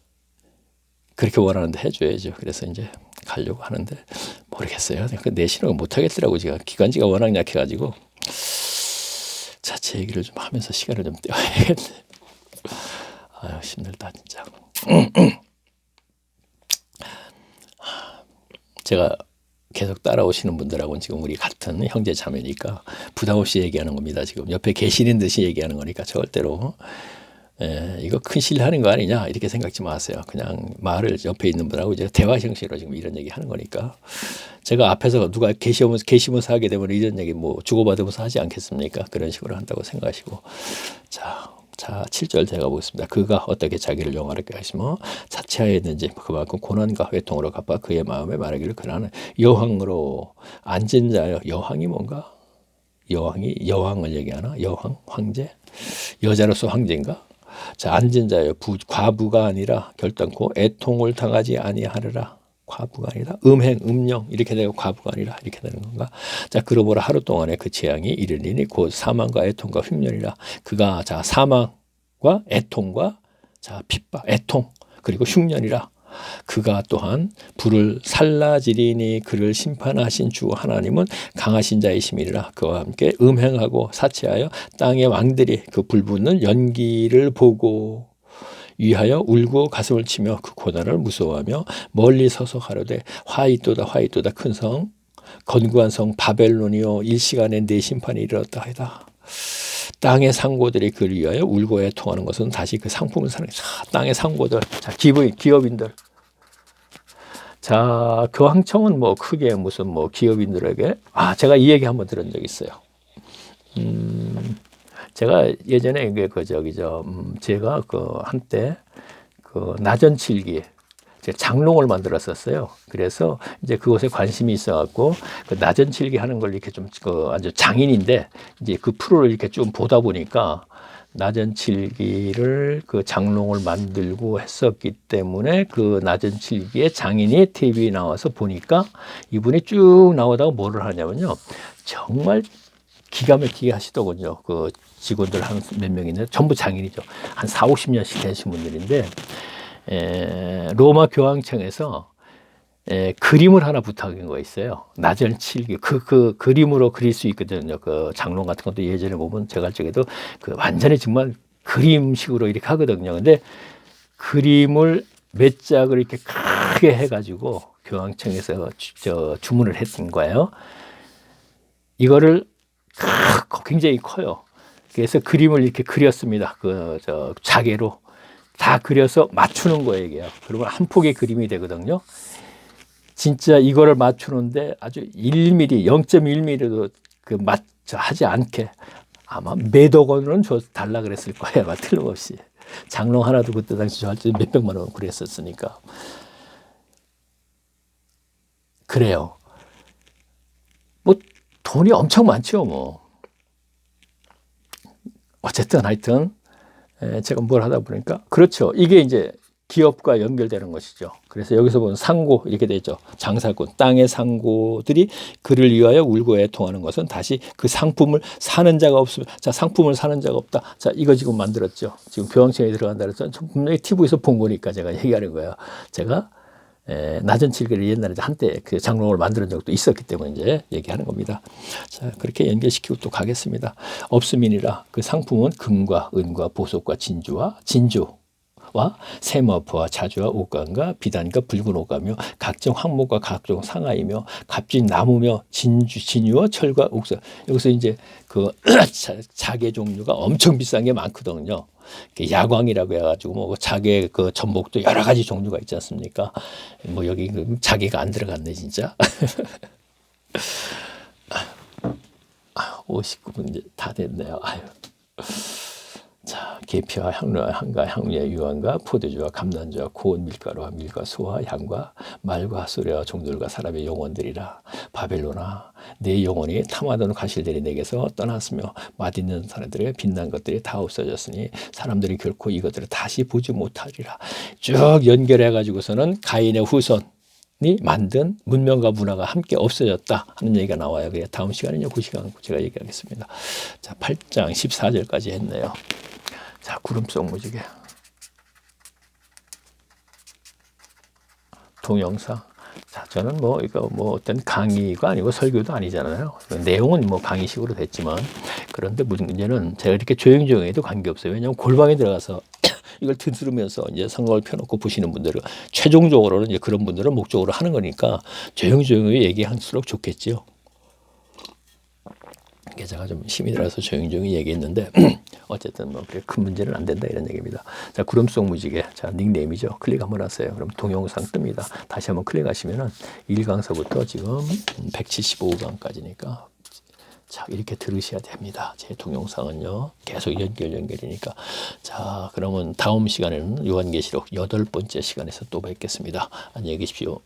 그렇게 원하는데 해줘야죠. 그래서 이제 가려고 하는데 모르겠어요. 그 내시경을 못하겠더라고. 제가 기관지가 워낙 약해가지고. 자, 제 얘기를 좀 하면서 시간을 좀 때워야겠네. 아유, 힘들다 진짜. 제가 계속 따라오시는 분들하고는 지금 우리 같은 형제 자매니까 부담 없이 얘기하는 겁니다. 지금 옆에 계시는 듯이 얘기하는 거니까 절대로 이거 큰 실례하는 거 아니냐 이렇게 생각지 마세요. 그냥 말을 옆에 있는 분하고 이제 대화 형식으로 지금 이런 얘기 하는 거니까. 제가 앞에서 누가 계시면서 하게 되면 이런 얘기 뭐 주고받으면서 하지 않겠습니까? 그런 식으로 한다고 생각하시고. 자, 7절 제가 보겠습니다. 그가 어떻게 자기를 영화롭게 하시며 자체하였는지 그만큼 고난과 회통으로 갚아 그의 마음에 말하기를 그나는 여왕으로 앉은 자여. 여왕이 뭔가? 여왕이 여왕을 얘기하나? 여왕? 황제? 여자로서 황제인가? 자, 앉은 자여. 과부가 아니라 결단코 애통을 당하지 아니하리라. 과부가 아니라 음행, 음령 이렇게 되고 과부가 아니라 이렇게 되는 건가? 자, 그러므로 하루 동안에 그 재앙이 이르리니 곧 사망과 애통과 흉년이라. 그가 자 사망과 애통과 자 핍박, 애통 그리고 흉년이라. 그가 또한 불을 살라지리니 그를 심판하신 주 하나님은 강하신 자이심이라. 그와 함께 음행하고 사치하여 땅의 왕들이 그 불붙는 연기를 보고 위하여 울고 가슴을 치며 그 고난을 무서워하며 멀리 서서 가로되 화이또다 화이또다 큰 성 건고한 성 바벨론이요 일시간에 내 심판이 이르렀다 하이다. 땅의 상고들이 그를 위하여 울고 애통하는 것은 다시 그 상품을 사는 땅의 상고들. 자, 기업인들. 자, 그 황청은 뭐 크게 무슨 뭐 기업인들에게 제가 이 얘기 한번 들은 적 있어요. 제가 예전에 제가 한때 나전칠기 장롱을 만들었었어요. 그래서 이제 그것에 관심이 있어갖고 그 나전칠기 하는 걸 이렇게 좀 아주 장인인데 이제 그 프로를 이렇게 좀 보다 보니까 나전칠기를 그 장롱을 만들고 했었기 때문에 그 나전칠기의 장인이 TV에 나와서 보니까 이분이 쭉 나오다가 뭐를 하냐면요. 정말 기가 막히게 하시더군요. 그 직원들 한 몇 명 있는데 전부 장인이죠. 한 4, 50년씩 되신 분들인데 로마 교황청에서 그림을 하나 부탁한 거 있어요. 나전칠기 그 그림으로 그릴 수 있거든요. 그 장롱 같은 것도 예전에 보면 제가 할 적에도 그 완전히 정말 그림식으로 이렇게 하거든요. 근데 그림을 몇 장을 이렇게 크게 해가지고 교황청에서 주문을 했던 거예요. 이거를 굉장히 커요. 그래서 그림을 이렇게 그렸습니다. 자개로 다 그려서 맞추는 거예요, 이게요. 그러면 한 폭의 그림이 되거든요. 진짜 이거를 맞추는데 아주 1mm, 0.1mm도 하지 않게 아마 몇억 원은 달라 그랬을 거예요, 아마 틀림없이. 장롱 하나도 그때 당시 할 때 몇백만 원 그랬었으니까. 그래요. 뭐 돈이 엄청 많죠, 뭐. 어쨌든 하여튼 제가 뭘 하다 보니까 그렇죠. 이게 이제 기업과 연결되는 것이죠. 그래서 여기서 보면 상고 이렇게 되죠. 장사꾼, 땅의 상고들이 그를 위하여 울고 애통하는 것은 다시 그 상품을 사는 자가 없으면, 자, 상품을 사는 자가 없다. 자, 이거 지금 만들었죠. 지금 교황청에 들어간다 그래서 분명히 TV에서 본 거니까 제가 얘기하는 거예요. 제가 낮은 칠기를 옛날에 한때 그 장롱을 만드는 적도 있었기 때문에 이제 얘기하는 겁니다. 자, 그렇게 연결시키고 또 가겠습니다. 없음이니라. 그 상품은 금과 은과 보석과 진주와 세마포와 자주와 옥관과 비단과 붉은 옥가며 각종 황목과 각종 상아이며 값진 나무며 진유와 철과 옥사. 여기서 이제 그 자개 종류가 엄청 비싼 게 많거든요. 야광이라고 해가지고 뭐 자개 그 전복도 여러 가지 종류가 있지 않습니까? 뭐 여기 자개가 안 들어갔네 진짜. 59분 이제 다 됐네요. 아유. 자, 계피와 향료와 향과 향유의 유황과 포도주와 감난주와 고운 밀가루와 밀과 소와 향과 말과 소리와 종들과 사람의 영혼들이라. 바벨론아, 내 영혼이 탐하던 가실들이 내게서 떠났으며 맛있는 사람들의 빛난 것들이 다 없어졌으니 사람들이 결코 이것들을 다시 보지 못하리라. 쭉 연결해 가지고서는 가인의 후손 이 만든 문명과 문화가 함께 없어졌다 하는 얘기가 나와요. 그래 다음 시간은요, 그 시간 제가 얘기하겠습니다. 자, 8장 14절까지 했네요. 자, 구름 속 무지개. 동영상. 자, 저는 이거 어떤 강의가 아니고 설교도 아니잖아요. 내용은 강의식으로 됐지만, 그런데 문제는 제가 이렇게 조용조용히 해도 관계없어요. 왜냐하면 골방에 들어가서 이걸 들으면서 이제 성경을 펴놓고 보시는 분들은 최종적으로는 이제 그런 분들은 목적으로 하는 거니까 조용조용히 얘기할수록 좋겠지요. 제가 좀 힘이 들어서 조용조용히 얘기했는데 어쨌든 그렇게 큰 문제는 안 된다 이런 얘기입니다. 자, 구름 속 무지개. 자, 닉네임이죠. 클릭 한번 하세요. 그럼 동영상 뜹니다. 다시 한번 클릭하시면은 1강서부터 지금 175강까지니까 자, 이렇게 들으셔야 됩니다. 제 동영상은요. 계속 연결이니까. 자, 그러면 다음 시간에는 요한계시록 8번째 시간에서 또 뵙겠습니다. 안녕히 계십시오.